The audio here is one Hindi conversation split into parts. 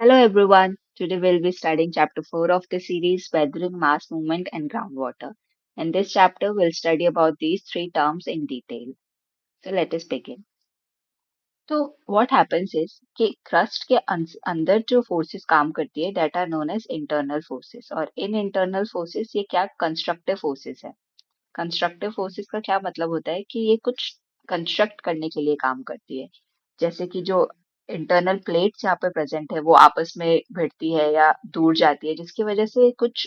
Hello everyone. Today we'll be studying chapter 4 of the series Weathering, Mass Movement and Groundwater. In this chapter we'll study about these three terms in detail. So let us begin. तो what happens is कि क्रस्ट के अंदर जो फोर्सेस काम करती है that are known as internal forces और इन internal forces ये क्या कंस्ट्रक्टिव फोर्सेस है. कंस्ट्रक्टिव फोर्सेस का क्या मतलब होता है कि ये कुछ कंस्ट्रक्ट करने के लिए काम करती है. जैसे कि जो इंटरनल प्लेट्स यहाँ पे प्रेजेंट है वो आपस में भिड़ती है या दूर जाती है जिसकी वजह से कुछ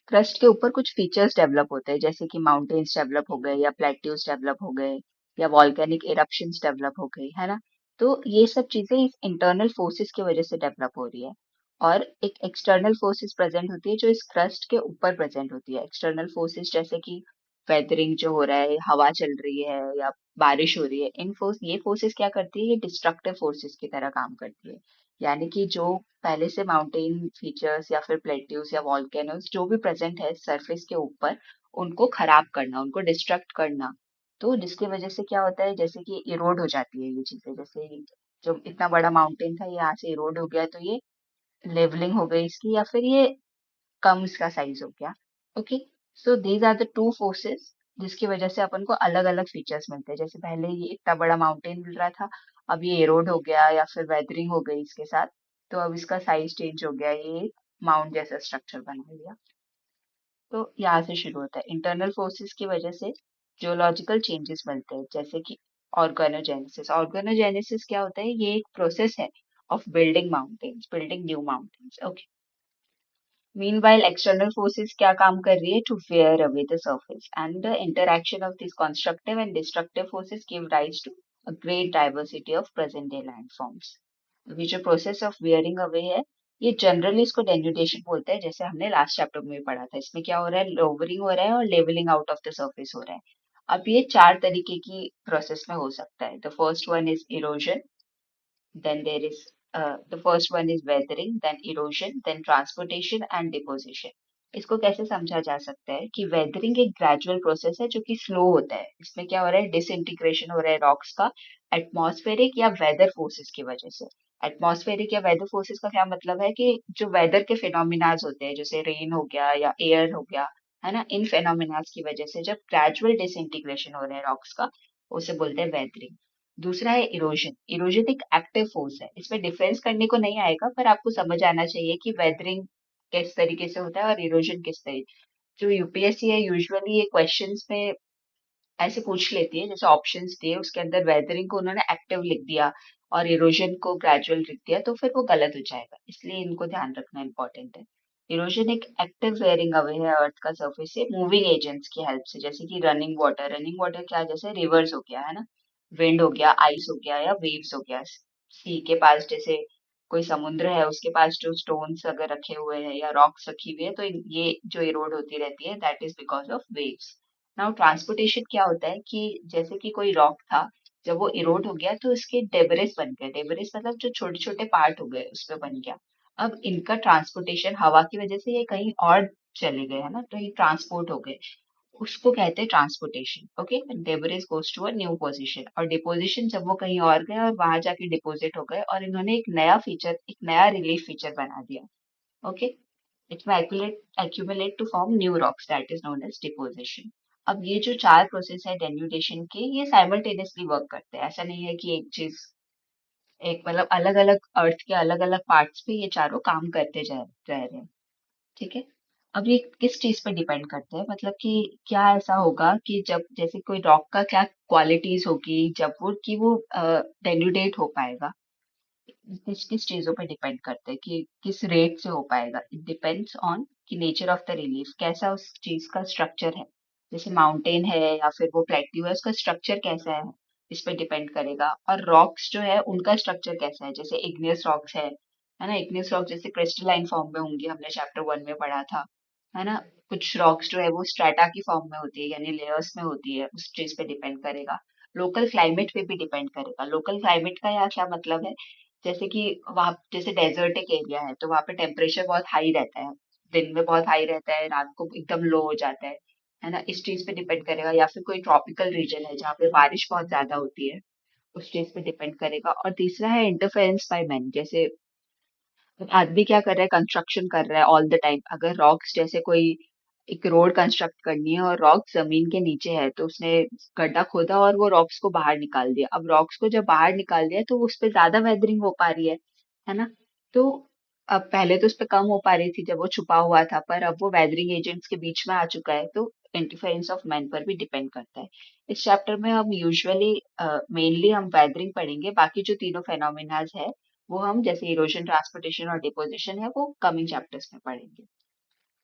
क्रस्ट के ऊपर कुछ फीचर्स डेवलप होते हैं जैसे कि माउंटेन्स डेवलप हो गए या प्लेट्यूज डेवलप हो गए या वॉल्केनिक इरप्शंस डेवलप हो गई है ना. तो ये सब चीजें इस इंटरनल फोर्सेस की वजह से डेवलप हो रही है. और एक एक्सटर्नल फोर्सेस प्रेजेंट होती है जो इस क्रस्ट के ऊपर प्रेजेंट होती है. एक्सटर्नल फोर्सेस जैसे कि वेदरिंग जो हो रहा है, हवा चल रही है या बारिश हो रही है, इन फोर्स ये फोर्सेस क्या करती है, ये डिस्ट्रक्टिव फोर्सेस की तरह काम करती है. यानी कि जो पहले से माउंटेन फीचर्स या फिर प्लेट्यूज या वॉल्केनोज जो भी प्रेजेंट है सरफेस के ऊपर उनको खराब करना, उनको डिस्ट्रक्ट करना. तो जिसकी वजह से क्या होता है, जैसे कि इरोड हो जाती है ये चीजें. जैसे जो इतना बड़ा माउंटेन था ये यहाँ से इरोड हो गया तो ये लेवलिंग हो गई इसकी या फिर ये कम इसका साइज हो गया. Okay. So these are the two forces जिसकी वजह से अपन को अलग अलग फीचर्स मिलते हैं. जैसे पहले ये इतना बड़ा माउंटेन मिल रहा था, अब ये एरोड हो गया या फिर वेदरिंग हो गई इसके साथ. तो अब इसका साइज चेंज हो गया, ये माउंट जैसा स्ट्रक्चर बना लिया. तो यहाँ से शुरू होता है. इंटरनल फोर्सेस की वजह से जियोलॉजिकल चेंजेस मिलते हैं जैसे कि ऑर्गेनोजेनेसिस. ऑर्गेनोजेनेसिस क्या होता है, ये एक प्रोसेस है of building mountains, building new mountains. Okay. Meanwhile, external forces क्या काम कर रही है, to wear away the surface, and the interaction of these constructive and destructive forces give rise to a great diversity of present day landforms. अभी जो process of wearing away है, ये generally इसको denudation बोलते हैं. जैसे हमने last chapter में भी पढ़ा था, इसमें क्या हो रहा है, lowering हो रहा है और leveling out of the surface हो रहा है. अब ये चार तरीके की process में हो सकता है. The first one is erosion, then there is the first one is weathering, then erosion, then transportation and deposition. इसको कैसे समझा जा सकता है कि वेदरिंग एक ग्रेजुअल प्रोसेस है जो कि स्लो होता है. इसमें क्या हो रहा है, डिसइंटीग्रेशन हो रहा है रॉक्स का एटमॉस्फेरिक या वेदर फोर्सेस की वजह से. एटमॉस्फेरिक या वेदर फोर्सेस का क्या मतलब है कि जो वेदर के फिनोमिनाज होते हैं जैसे रेन हो गया या एयर हो गया, है ना, इन फिनोमिनाज की वजह से जब ग्रेजुअल डिसइंटीग्रेशन हो रहा है रॉक्स का, उसे बोलते हैं वेदरिंग. दूसरा है इरोजन. इरोजन एक एक्टिव फोर्स है. इसमें डिफेंस करने को नहीं आएगा पर आपको समझ आना चाहिए कि वेदरिंग किस तरीके से होता है और इरोजन किस तरीके. जो यूपीएससी है यूजुअली ये क्वेश्चंस में ऐसे पूछ लेती है, जैसे ऑप्शंस दिए उसके अंदर वेदरिंग को उन्होंने एक्टिव लिख दिया और इरोजन को ग्रेजुअल लिख दिया तो फिर वो गलत हो जाएगा. इसलिए इनको ध्यान रखना इंपॉर्टेंट है. इरोजन एक एक्टिव वेयरिंग अवे है अर्थ का सरफेस से मूविंग एजेंट्स की हेल्प से. जैसे कि रनिंग वाटर. रनिंग वाटर क्या है, जैसे रिवर्स हो गया, है ना, विंड हो गया, आइस हो गया या वेव्स हो गया. सी के पास जैसे कोई समुद्र है उसके पास जो स्टोन्स अगर रखे हुए हैं या रॉक्स रखी हुई है तो ये जो इरोड होती रहती है that is because of waves. Now transportation क्या होता है कि जैसे कि कोई रॉक था, जब वो इरोड हो गया तो इसके डेबरिस बन गए. डेबरिस मतलब जो छोटे छोटे पार्ट हो गए उसमें बन गया. अब इनका ट्रांसपोर्टेशन हवा की वजह से ये कहीं और चले गए, है ना, तो ये ट्रांसपोर्ट हो गए. उसको कहते हैं transportation. Okay. Debris goes to a new position. और डिपोजिशन जब वो कहीं और गए और वहां जाके डिपोजिट हो गए और इन्होंने एक नया फीचर, एक नया रिलीफ फीचर बना दिया. ओके. इट में accumulate to form new rocks that is known as deposition. अब ये जो चार प्रोसेस है डेन्यूडेशन के, ये साइमल्टेनियसली वर्क करते हैं. ऐसा नहीं है कि एक चीज, एक मतलब अलग अलग अर्थ के अलग अलग पार्ट्स पे ये चारों काम करते जा रह रहे हैं. ठीक है. अब ये किस चीज पे डिपेंड करते हैं, मतलब कि क्या ऐसा होगा कि जब जैसे कोई रॉक का क्या क्वालिटीज होगी जब वो कि वो डेन्यूडेट हो पाएगा. किस किस चीजों पे डिपेंड करते हैं कि किस रेट से हो पाएगा. इट डिपेंड्स ऑन कि नेचर ऑफ द रिलीफ कैसा उस चीज का स्ट्रक्चर है. जैसे माउंटेन है या फिर वो प्लेट्यू है उसका स्ट्रक्चर कैसा है, इस पे डिपेंड करेगा. और रॉक्स जो है उनका स्ट्रक्चर कैसा है, जैसे इग्नियस रॉक्स है ना. इग्नियस रॉक जैसे क्रिस्टलाइन फॉर्म में होंगे, हमने चैप्टर 1 में पढ़ा था, है ना. कुछ रॉक्स जो है वो स्ट्रेटा की फॉर्म में होती है यानी लेयर्स में होती है, उस चीज पे डिपेंड करेगा. लोकल क्लाइमेट पे भी डिपेंड करेगा. लोकल क्लाइमेट का यहाँ क्या मतलब है, जैसे कि वहाँ जैसे डेजर्टिक एरिया है तो वहाँ पे टेम्परेचर बहुत हाई रहता है. दिन में बहुत हाई रहता है, रात को एकदम लो हो जाता है ना. इस चीज पे डिपेंड करेगा. या फिर कोई ट्रॉपिकल रीजन है जहाँ पे बारिश बहुत ज्यादा होती है, उस चीज पे डिपेंड करेगा. और तीसरा है इंटरफेरेंस बाय मैन. जैसे आदमी क्या कर रहा है, कंस्ट्रक्शन कर रहा है ऑल द टाइम। अगर रॉक्स जैसे कोई एक रोड कंस्ट्रक्ट करनी है और रॉक जमीन के नीचे है, तो उसने गड्ढा खोदा और वो रॉक्स को बाहर निकाल दिया। अब रॉक्स को जब बाहर निकाल दिया तो उस पे ज्यादा वेदरिंग हो पा रही है ना। तो अब पहले तो उस पे कम हो पा रही थी जब वो छुपा हुआ था, पर अब वो वेदरिंग एजेंट्स के बीच में आ चुका है, तो इंटरफेरेंस ऑफ मैन पर भी डिपेंड करता है। इस चैप्टर में हम यूजुअली मेनली हम वेदरिंग पढ़ेंगे, बाकी जो तीनों फेनोमेनाज है वो हम जैसे इरोजन, ट्रांसपोर्टेशन और डिपोजिशन है वो कमिंग चैप्टर्स में पढ़ेंगे।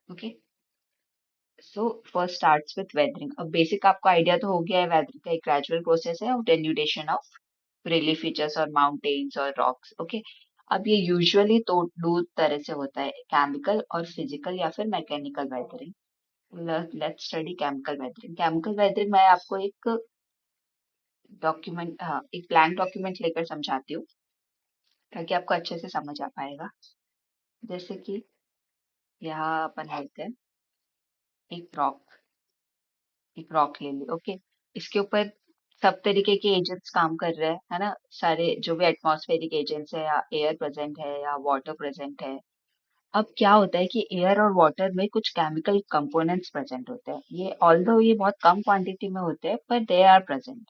Okay, so first starts with weathering. अब बेसिक आपको आइडिया तो हो गया है, वेदरिंग का एक ग्रेजुअल प्रोसेस है of denudation of relief features और माउंटेन्स और रॉक्स। ओके, अब ये यूजुअली तो दो तरह से होता है, केमिकल और फिजिकल या फिर mechanical weathering. Let's study chemical weathering. Chemical weathering मैं आपको एक डॉक्यूमेंट, हाँ, एक ब्लैंक डॉक्यूमेंट लेकर समझाती हूँ ताकि आपको अच्छे से समझ आ पाएगा। जैसे कि यहाँ अपन लेते हैं एक रॉक, एक रॉक ले ली। ओके, इसके ऊपर सब तरीके के एजेंट्स काम कर रहे हैं, है ना। सारे जो भी एटमॉस्फेरिक एजेंट्स है, या एयर प्रेजेंट है या वाटर प्रेजेंट है। अब क्या होता है कि एयर और वाटर में कुछ केमिकल कंपोनेंट्स प्रेजेंट होते हैं। ये ऑल्दो ये बहुत कम क्वांटिटी में होते हैं, पर दे आर प्रेजेंट।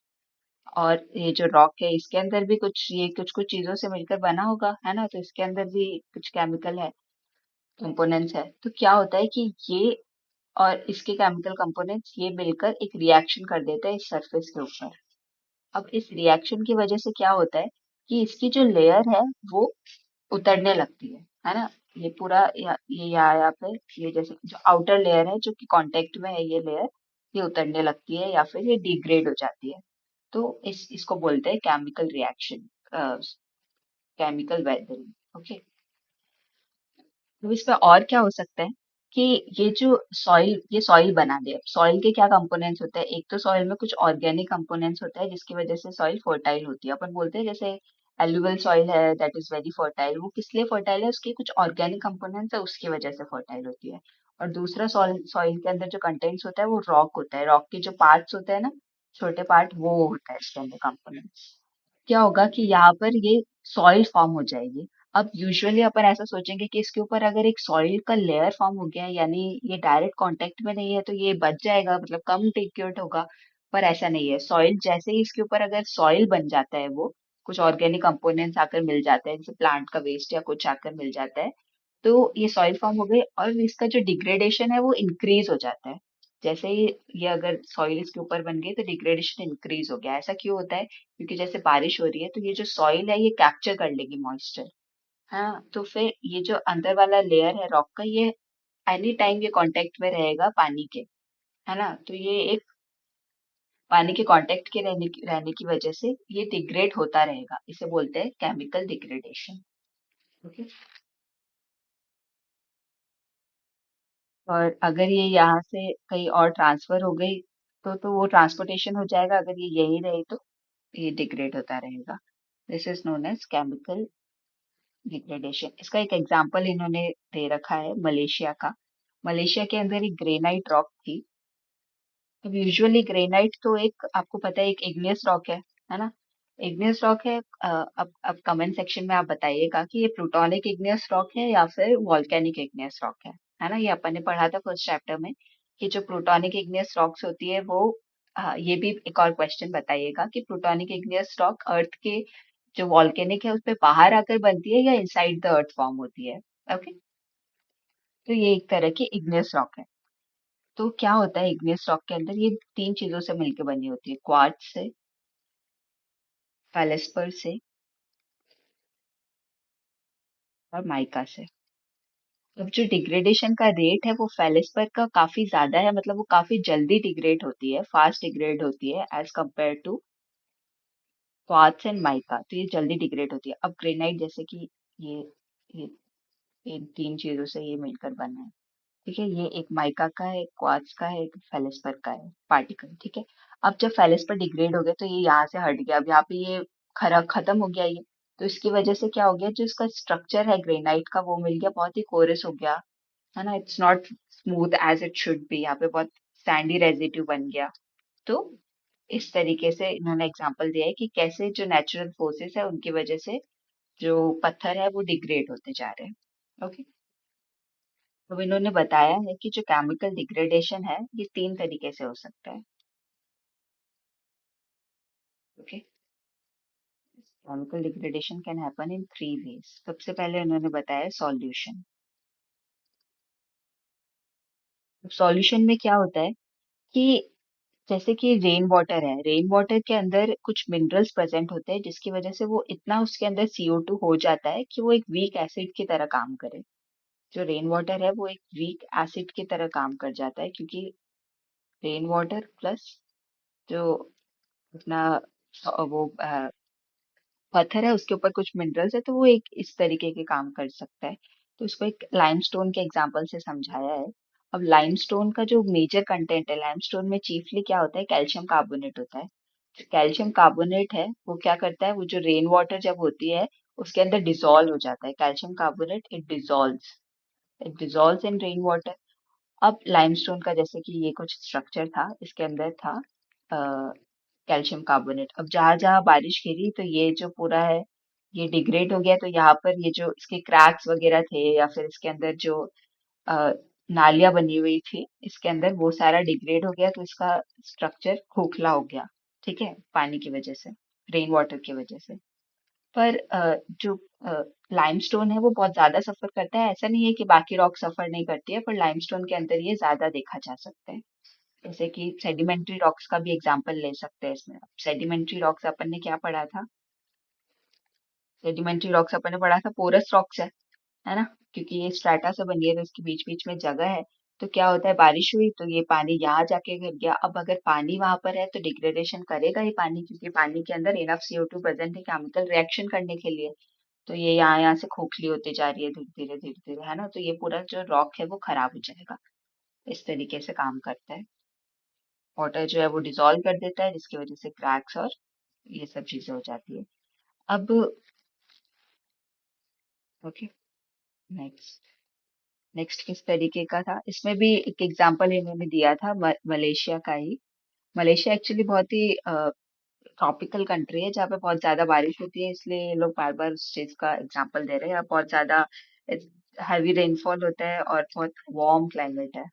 और ये जो रॉक है इसके अंदर भी कुछ, ये कुछ कुछ चीजों से मिलकर बना होगा, है ना, तो इसके अंदर भी कुछ केमिकल है, कंपोनेंट्स है। तो क्या होता है कि ये और इसके केमिकल कंपोनेंट्स ये मिलकर एक रिएक्शन कर देते हैं इस सरफेस के ऊपर। अब इस रिएक्शन की वजह से क्या होता है कि इसकी जो लेयर है वो उतरने लगती है ना। ये पूरा ये यहाँ पे ये जैसे जो आउटर लेयर है जो कि कांटेक्ट में है, ये लेयर ये उतरने लगती है या फिर ये डिग्रेड हो जाती है। तो इसको बोलते हैं chemical reaction, chemical weathering. Okay, तो इसमें और क्या हो सकता है कि ये जो सॉइल, ये सॉइल बना दे। अब सॉइल के क्या कंपोनेंट्स होते हैं, एक तो सॉइल में कुछ ऑर्गेनिक कंपोनेंट्स होता है जिसकी वजह से सॉइल फर्टाइल होती है। अपन बोलते हैं जैसे एलुवियल सॉइल है दैट इज वेरी फर्टाइल, वो किस लिए फर्टाइल है, उसके कुछ ऑर्गेनिक कंपोनेंट्स है उसकी वजह से फर्टाइल होती है। और दूसरा सॉइल, सॉइल के अंदर जो कंटेंट्स होता है वो रॉक होता है, रॉक के जो पार्ट्स होते हैं ना, छोटे पार्ट, वो होता है इसके अंदर कंपोनेंट्स। क्या होगा कि यहाँ पर ये सॉइल फॉर्म हो जाएगी। अब यूजुअली अपन ऐसा सोचेंगे कि इसके ऊपर अगर एक सॉइल का लेयर फॉर्म हो गया है, यानी ये डायरेक्ट कांटेक्ट में नहीं है, तो ये बच जाएगा, मतलब कम डिग्रेड होगा। पर ऐसा नहीं है। सॉइल जैसे ही इसके ऊपर अगर सॉइल बन जाता है, वो कुछ ऑर्गेनिक कंपोनेंट्स आकर मिल जाते हैं, जैसे प्लांट का वेस्ट या कुछ आकर मिल जाता है, तो ये सॉइल फॉर्म हो गई और इसका जो डिग्रेडेशन है वो इंक्रीज हो जाता है। जैसे ही ये अगर सॉइल इसके ऊपर बन गई तो डिग्रेडेशन इंक्रीज हो गया। ऐसा क्यों होता है? क्योंकि जैसे बारिश हो रही है तो ये जो सॉइल है ये कैप्चर कर लेगी मॉइस्चर। हाँ, तो फिर ये जो अंदर वाला लेयर है रॉक का, ये एनी टाइम ये कांटेक्ट में रहेगा पानी के, है ना। तो ये एक पानी के कांटेक्ट के रहने की वजह से ये डिग्रेड होता रहेगा। इसे बोलते हैं केमिकल डिग्रेडेशन। ओके, और अगर ये यहाँ से कहीं और ट्रांसफर हो गई तो वो ट्रांसपोर्टेशन हो जाएगा। अगर ये यही रही तो ये डिग्रेड होता रहेगा। This is known as chemical degradation. इसका एक एग्जांपल इन्होंने दे रखा है मलेशिया का। मलेशिया के अंदर एक ग्रेनाइट रॉक थी। अब यूजुअली ग्रेनाइट तो एक, आपको पता है, एक इग्नियस रॉक है ना। इग्नियस रॉक है। अब कमेंट सेक्शन में आप बताइएगा कि ये प्लूटोनिक इग्नियस रॉक है या फिर वॉल्केनिक इग्नियस रॉक है ना। ये अपन ने पढ़ा था फर्स्ट चैप्टर में कि जो प्लूटोनिक इग्नियस रॉक्स होती है वो, ये भी एक और क्वेश्चन बताइएगा कि प्लूटोनिक इग्नियस रॉक अर्थ के जो वॉल्केनिक है उस पे बाहर आकर बनती है या इनसाइड द अर्थ फॉर्म होती है। ओके, तो ये एक तरह की इग्नियस रॉक है। तो क्या होता है इग्नियस रॉक के अंदर, ये तीन चीजों से मिलकर बनी होती है, क्वार्ट्ज से, फेलिस्पर से और माइका से। अब जो डिग्रेडेशन का रेट है वो फेलिस्पर का काफी ज्यादा है, मतलब वो काफी जल्दी डिग्रेड होती है, फास्ट डिग्रेड होती है as compare to quartz and mica. तो ये जल्दी डिग्रेड होती है। अब ग्रेनाइट जैसे कि ये ये इन तीन चीजों से ये मिलकर बना है। ठीक है, ये एक माइका का है, एक क्वार्ट्ज का है, एक फेलिस्पर का है पार्टिकल। ठीक है, अब जब फेलिस्पर डिग्रेड हो गया तो ये यहाँ से हट गया। अब यहाँ पे ये खरा खत्म हो गया ये। तो इसकी वजह से क्या हो गया, जो इसका स्ट्रक्चर है ग्रेनाइट का वो मिल गया, बहुत ही कोरस हो गया, है ना। It's not smooth as it should be, यहाँ पे बहुत सैंडी रेजिड्यू बन गया। तो इस तरीके से इन्होंने एग्जांपल दिया है कि कैसे जो नेचुरल फोर्सेस है उनकी वजह से जो पत्थर है वो डिग्रेड होते जा रहे हैं। ओके। तो इन्होंने बताया है कि जो केमिकल डिग्रेडेशन है ये 3 तरीके से हो सकता है। Okay. Chemical degradation can happen in 3 ways. सबसे पहले उन्होंने बताया सॉल्यूशन। सॉल्यूशन में क्या होता है कि जैसे कि रेन वाटर है, रेन वाटर के अंदर कुछ मिनरल्स प्रेजेंट होते हैं जिसकी वजह से वो इतना उसके अंदर CO2 हो जाता है कि वो एक वीक एसिड की तरह काम करे। जो रेन वाटर है वो एक वीक एसिड की तरह काम कर जाता है, क्योंकि रेन वाटर प्लस जो अपना वो पत्थर है उसके ऊपर कुछ मिनरल्स है, तो वो एक इस तरीके के काम कर सकता है। तो इसको एक लाइमस्टोन के एग्जांपल से समझाया है। अब लाइमस्टोन का जो मेजर कंटेंट है, लाइमस्टोन में चीफली क्या होता है, कैल्शियम कार्बोनेट होता है। कैल्शियम कार्बोनेट है वो क्या करता है, वो जो रेन वाटर जब होती है उसके अंदर डिसॉल्व हो जाता है। Calcium carbonate it dissolves in rain water. अब लाइमस्टोन का जैसे कि ये कुछ स्ट्रक्चर था, इसके अंदर था कैल्शियम कार्बोनेट। अब जहां जहां बारिश गिरी तो ये जो पूरा है ये डिग्रेड हो गया। तो यहाँ पर ये जो इसके क्रैक्स वगैरह थे या फिर इसके अंदर जो अ, नालियां बनी हुई थी इसके अंदर, वो सारा डिग्रेड हो गया, तो इसका स्ट्रक्चर खोखला हो गया। ठीक है, पानी की वजह से, रेन वाटर की वजह से। पर जो लाइमस्टोन है वो बहुत ज्यादा सफर करता है। ऐसा नहीं है कि बाकी रॉक सफर नहीं करती है, पर लाइमस्टोन के अंदर ये ज्यादा देखा जा सकता है। जैसे कि सेडिमेंट्री रॉक्स का भी एग्जांपल ले सकते हैं इसमें। सेडिमेंट्री रॉक्स अपन ने क्या पढ़ा था, सेडिमेंट्री रॉक्स अपन ने पढ़ा था पोरस रॉक्स है ना, क्योंकि ये स्ट्रैटा से बनी है तो इसके बीच बीच में जगह है। तो क्या होता है, बारिश हुई तो ये पानी यहाँ जाके गिर गया। अब अगर पानी वहां पर है तो डिग्रेडेशन करेगा ही पानी, क्योंकि पानी के अंदर इनफ CO2 प्रेजेंट है केमिकल रिएक्शन करने के लिए। तो ये यहाँ से खोखली होती जा रही है धीरे धीरे धीरे धीरे, है ना। तो ये पूरा जो रॉक है वो खराब हो जाएगा। इस तरीके से काम करता है। वाटर जो है वो डिसॉल्व कर देता है जिसकी वजह से क्रैक्स और ये सब चीजें हो जाती है। अब ओके, नेक्स्ट। नेक्स्ट किस तरीके का था, इसमें भी एक एग्जांपल इन्होंने दिया था मलेशिया का ही। मलेशिया एक्चुअली बहुत ही ट्रॉपिकल कंट्री है जहाँ पे बहुत ज्यादा बारिश होती है, इसलिए ये लोग बार बार उस चीज का एग्जांपल दे रहे हैं। यहाँ बहुत ज्यादा हैवी रेनफॉल होता है और बहुत वार्म क्लाइमेट है,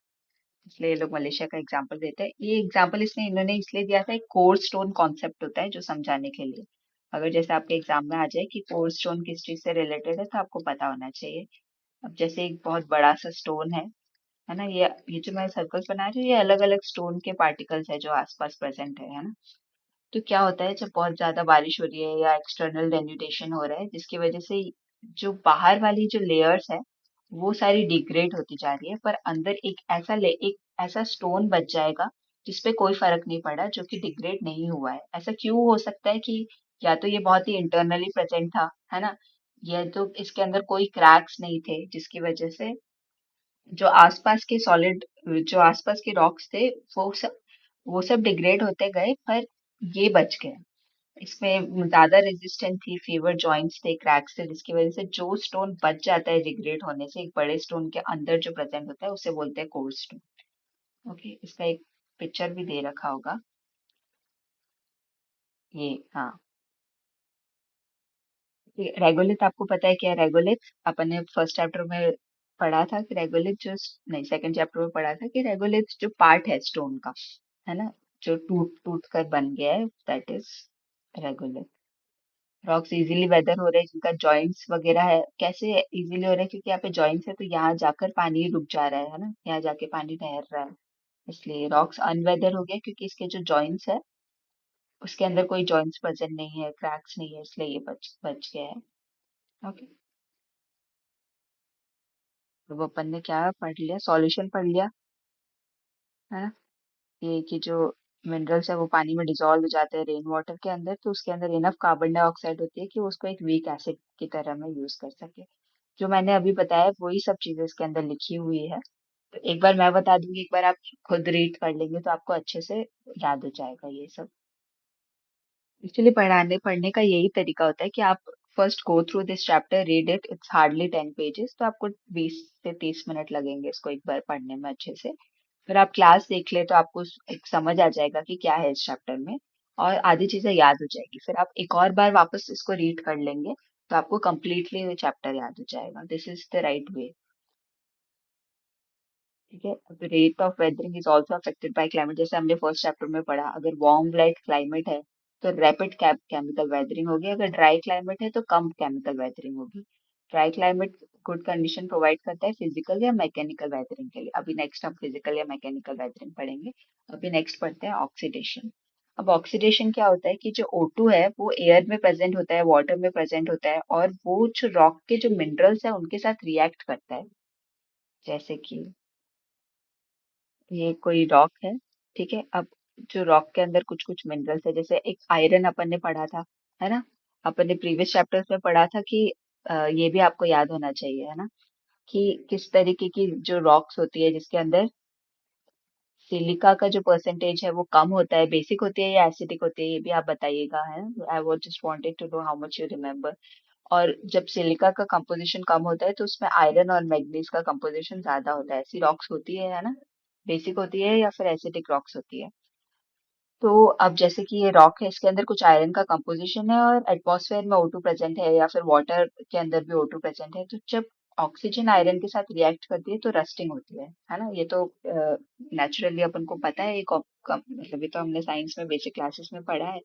इसलिए ये लोग मलेशिया का एग्जांपल देते हैं। ये एग्जांपल इसने इन्होंने इसलिए दिया था, एक कोर स्टोन कॉन्सेप्ट होता है जो समझाने के लिए। अगर जैसे आपके एग्जाम में आ जाए कि कोर स्टोन किस चीज से रिलेटेड है तो आपको पता होना चाहिए। अब जैसे एक बहुत बड़ा सा स्टोन है ना, ये जो मैं सर्कल्स बना रही हूँ ये अलग अलग स्टोन के पार्टिकल्स है जो आसपास प्रेजेंट है ना। तो क्या होता है जब बहुत ज्यादा बारिश हो रही है या एक्सटर्नल डेन्यूटेशन हो रहा है जिसकी वजह से जो बाहर वाली जो लेयर्स है वो सारी डिग्रेड होती जा रही है, पर अंदर एक ऐसा स्टोन बच जाएगा जिसपे कोई फर्क नहीं पड़ा, जो कि डिग्रेड नहीं हुआ है। ऐसा क्यों हो सकता है कि या तो ये बहुत ही इंटरनली प्रेजेंट था, है ना, या तो इसके अंदर कोई क्रैक्स नहीं थे जिसकी वजह से जो आसपास के सॉलिड, जो आसपास के रॉक्स थे वो सब डिग्रेड होते गए, पर ये बच गए। इसमें ज्यादा रेजिस्टेंट थी, फीवर जॉइंट्स थे, क्रैक्स थे, जिसकी वजह से जो स्टोन बच जाता है डिग्रेड होने से एक बड़े स्टोन के अंदर जो प्रेजेंट होता है उसे बोलते हैं कोर स्टोन। ओके, इसका एक पिक्चर भी दे रखा होगा। ये हाँ, रेगोलिथ आपको पता है क्या है रेगोलिथ? अपन ने फर्स्ट चैप्टर में पढ़ा था कि रेगोलिथ जो, नहीं, सेकंड चैप्टर में पढ़ा था कि रेगोलिथ जो पार्ट है स्टोन का, है ना, जो टूट टूट कर बन गया है, that is regolith. Rocks easily weather हो रहे हैं जिनका जॉइंट्स वगैरह है। कैसे इजीली हो रहा है, क्योंकि यहाँ पे जॉइंट्स है तो यहाँ जाकर पानी रुक जा रहा है ना, यहाँ जाके पानी ठहर रहा है। इसलिए रॉक्स अनवेदर हो गया क्योंकि इसके जो जॉइंट्स है उसके अंदर कोई जॉइंट्स प्रेजेंट नहीं है, क्रैक्स नहीं है, इसलिए ये बच बच गया है। ओके। तो वो अपन ने क्या पढ़ लिया, सॉल्यूशन पढ़ लिया, है ना। ये कि जो मिनरल्स है वो पानी में डिसॉल्व हो जाते हैं रेन वाटर के अंदर, तो उसके अंदर इनफ कार्बन डाइऑक्साइड होती है कि वो उसको एक वीक एसिड की तरह में यूज कर सके। जो मैंने अभी बताया वही सब चीजें इसके अंदर लिखी हुई है। तो एक बार मैं बता दूंगी, एक बार आप खुद रीड कर लेंगे तो आपको अच्छे से याद हो जाएगा ये सब। एक्चुअली पढ़ाने पढ़ने का यही तरीका होता है कि आप first go through this chapter, read it, it's hardly 10 pages, तो आपको 20 से 30 मिनट लगेंगे इसको एक बार पढ़ने में अच्छे से। फिर आप क्लास देख ले तो आपको एक समझ आ जाएगा कि क्या है इस चैप्टर में, और आधी चीजें याद हो जाएगी। फिर आप एक और बार वापस इसको रीड कर लेंगे तो आपको कंप्लीटली चैप्टर याद हो जाएगा। This is the right way. ठीक है। अब rate of weathering is also affected by climate, जैसे हमने फर्स्ट चैप्टर में पढ़ा, अगर वार्म लाइट क्लाइमेट है तो रैपिड केमिकल वेदरिंग होगी, अगर ड्राई क्लाइमेट है तो कम केमिकल वेदरिंग होगी। Dry climate good condition provide करता है फिजिकल या मैकेनिकल वेदरिंग के लिए। अभी नेक्स्ट हम फिजिकल या मैकेनिकल वेदरिंग पढ़ेंगे। अभी नेक्स्ट पढ़ते हैं ऑक्सीडेशन। अब ऑक्सीडेशन क्या होता है कि जो O2 है वो एयर में प्रेजेंट होता है, वाटर में प्रेजेंट होता है, और वो जो रॉक के जो मिनरल्स है उनके साथ रिएक्ट करता है। जैसे कि ये कोई रॉक है, ठीक है। अब जो रॉक के अंदर कुछ कुछ मिनरल्स है, जैसे एक आयरन अपन ने पढ़ा था, है ना। अपन ने प्रीवियस चैप्टर्स में पढ़ा था कि ये भी आपको याद होना चाहिए, है ना, कि किस तरीके की जो रॉक्स होती है जिसके अंदर सिलिका का जो परसेंटेज है वो कम होता है, बेसिक होती है या एसिडिक होती है, ये भी आप बताइएगा, है। आई वो just wanted to know how much you remember. और जब सिलिका का कंपोजिशन कम होता है तो उसमें आयरन और मैग्नीज का कंपोजिशन ज्यादा होता है। ऐसी रॉक्स होती है ना, बेसिक होती है या फिर एसिडिक रॉक्स होती है। तो अब जैसे कि ये रॉक है, इसके अंदर कुछ आयरन का कंपोजिशन है और एटमॉस्फेयर में O2 प्रेजेंट है या फिर वाटर के अंदर भी O2 प्रेजेंट है, तो जब ऑक्सीजन आयरन के साथ रिएक्ट करती है तो रस्टिंग होती है ना। ये तो नेचुरली अपन को पता है, मतलब ये तो हमने साइंस में बेसिक क्लासेस में पढ़ा है।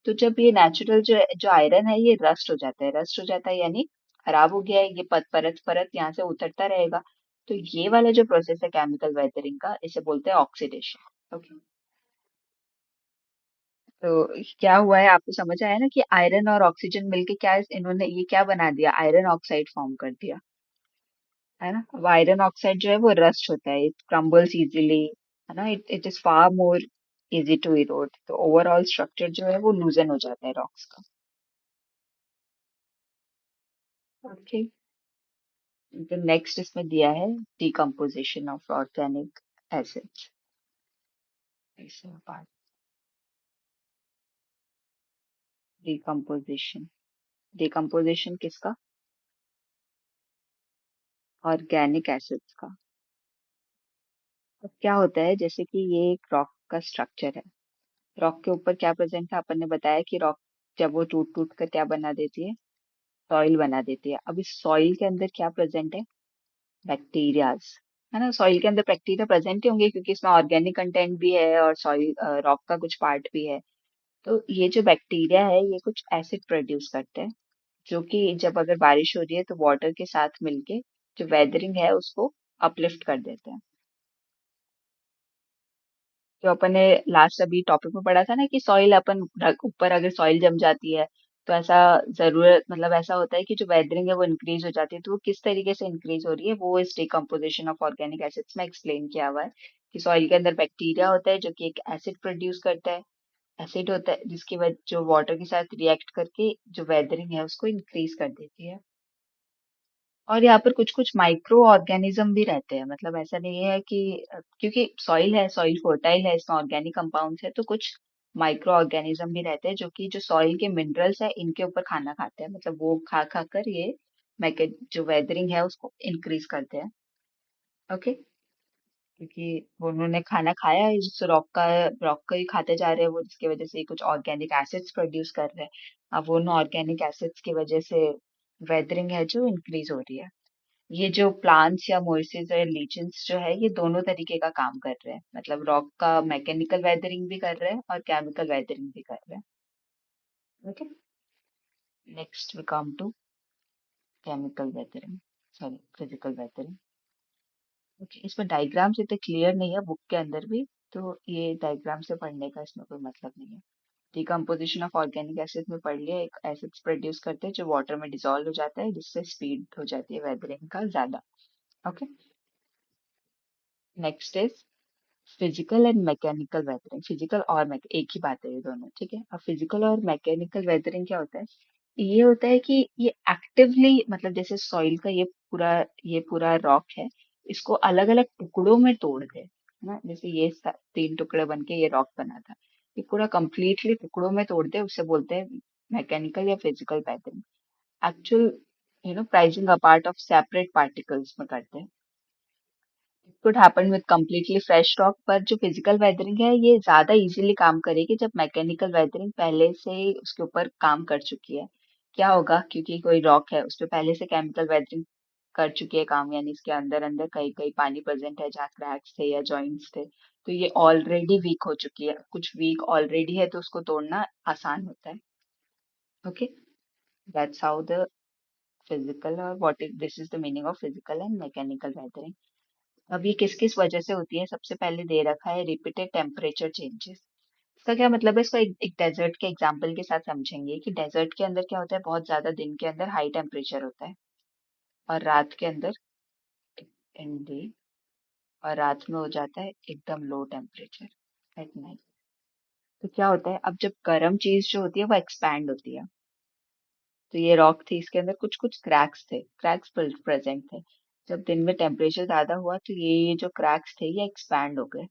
तो जब ये नेचुरल जो जो आयरन है ये रस्ट हो जाता है, रस्ट हो जाता है यानी खराब हो गया है, ये परत परत यहाँ से उतरता रहेगा। तो ये वाला जो प्रोसेस है केमिकल वेदरिंग का, इसे बोलते हैं ऑक्सीडेशन। ओके। तो क्या हुआ है आपको समझ आया ना कि आयरन और ऑक्सीजन मिलके क्या इन्होंने ये क्या बना दिया, आयरन ऑक्साइड फॉर्म कर दिया, है ना। अब आयरन ऑक्साइड जो है वो रस्ट होता है, इट क्रम्बल्स इजीली, है ना, it is far more easy to erode, तो ओवरऑल स्ट्रक्चर जो है वो लूजन हो जाता है रॉक्स का। ओके। तो नेक्स्ट इसमें दिया है डिकम्पोजिशन ऑफ ऑर्गेनिक एसिड्स। ऐसे पार्ट, डिकम्पोजिशन, डिकम्पोजिशन किसका, ऑर्गेनिक एसिड्स का। अब क्या होता है, जैसे कि ये एक रॉक का स्ट्रक्चर है, रॉक के ऊपर क्या प्रेजेंट है, अपन ने बताया कि रॉक जब वो टूट टूट कर क्या बना देती है, सॉइल बना देती है। अब इस सॉइल के अंदर क्या प्रेजेंट है, बैक्टीरियाज, है ना। सॉइल के अंदर बैक्टीरिया प्रेजेंट ही होंगे क्योंकि इसमें ऑर्गेनिक कंटेंट भी है और सॉइल रॉक का कुछ पार्ट भी है। तो ये जो बैक्टीरिया है ये कुछ एसिड प्रोड्यूस करते हैं, जो कि जब अगर बारिश हो रही है तो वाटर के साथ मिलके जो वेदरिंग है उसको अपलिफ्ट कर देते हैं। जो अपन ने लास्ट अभी टॉपिक में पढ़ा था ना कि सॉइल अपन ऊपर अगर सॉइल जम जाती है तो ऐसा जरूरत मतलब ऐसा होता है कि जो वेदरिंग है वो इंक्रीज हो जाती है। तो वो किस तरीके से इंक्रीज हो रही है, वो इस डिकम्पोजिशन ऑफ ऑर्गेनिक एसिड्स में एक्सप्लेन किया हुआ है कि सॉइल के अंदर बैक्टीरिया होता है जो कि एक एसिड प्रोड्यूस करता है, एसिड होता है जिसकी वजह जो वाटर के साथ रिएक्ट करके जो वेदरिंग है उसको इंक्रीज कर देती है। और यहाँ पर कुछ कुछ माइक्रो ऑर्गेनिज्म भी रहते हैं, मतलब ऐसा नहीं है कि क्योंकि सॉइल है, सॉइल फर्टाइल है, इसमें ऑर्गेनिक कंपाउंड्स है, तो कुछ माइक्रो ऑर्गेनिज्म भी रहते हैं जो कि जो सॉइल के मिनरल्स है इनके ऊपर खाना खाते हैं, मतलब वो खा खा कर ये मैके जो वेदरिंग है उसको इंक्रीज करते हैं। ओके। क्योंकि वो उन्होंने खाना खाया है जिस रॉक का ही खाते जा रहे हैं वो, जिसकी वजह से कुछ ऑर्गेनिक एसिड्स प्रोड्यूस कर रहे हैं। अब वो उन ऑर्गेनिक एसिड्स की वजह से वेदरिंग है जो इंक्रीज हो रही है। ये जो प्लांट्स या मोइसेस और लीचेंस जो है ये दोनों तरीके का काम कर रहे हैं, मतलब रॉक का मैकेनिकल वेदरिंग भी कर रहे हैं और केमिकल वेदरिंग भी कर रहे हैं। Okay. Next we come to chemical weathering, sorry physical weathering. Okay. इसमें डायग्राम्स इतने क्लियर नहीं है बुक के अंदर भी, तो ये डायग्राम से पढ़ने का इसमें कोई मतलब नहीं है। डिकम्पोजिशन ऑफ ऑर्गेनिक एसिड में पढ़ लिया, एक एसिड्स प्रोड्यूस करते हैं जो वाटर में डिसॉल्व हो जाता है जिससे स्पीड हो जाती है वेदरिंग का ज्यादा। Okay. Next is physical and mechanical weathering. Physical और एक ही बात है ये दोनों, ठीक है। अब फिजिकल और मैकेनिकल वेदरिंग क्या होता है, ये होता है कि ये एक्टिवली, मतलब जैसे सॉइल का ये पूरा रॉक है, इसको अलग अलग टुकड़ों में तोड़ दे, है ना। जैसे ये तीन टुकड़े बन के ये रॉक बना था, ये पूरा कंप्लीटली टुकड़ों में तोड़ दे, उसे बोलते हैं मैकेनिकल या physical weathering. Actual pricing apart of separate particles में करते हैं। could happen with completely fresh rock, पर जो फिजिकल वेदरिंग है ये ज्यादा इजीली काम करेगी जब मैकेनिकल वेदरिंग पहले से ही उसके ऊपर काम कर चुकी है। क्या होगा, क्योंकि कोई रॉक है उस पे पहले से केमिकल वेदरिंग कर चुकी है काम, यानी इसके अंदर अंदर कहीं कहीं पानी प्रेजेंट है जहाँ क्रैक्स थे या जॉइंट्स थे, तो ये ऑलरेडी वीक हो चुकी है, कुछ वीक ऑलरेडी है तो उसको तोड़ना आसान होता है। Okay, that's how the physical और what is this is the meaning of physical and mechanical weathering. अब ये किस किस वजह से होती है, सबसे पहले दे रखा है रिपीटेड टेम्परेचर चेंजेस। इसका क्या मतलब है, इसको एक डेजर्ट के एग्जांपल के साथ समझेंगे कि डेजर्ट के अंदर क्या होता है, बहुत ज्यादा दिन के अंदर हाई टेम्परेचर होता है और रात के अंदर इन डे और रात में हो जाता है एकदम लो टेम्परेचर एट नाइट। तो क्या होता है, अब जब गर्म चीज जो होती है वो एक्सपैंड होती है, तो ये रॉक थी इसके अंदर कुछ कुछ क्रैक्स थे, क्रैक्स प्रेजेंट थे। जब दिन में टेम्परेचर ज्यादा हुआ तो ये जो क्रैक्स थे ये एक्सपैंड हो गए।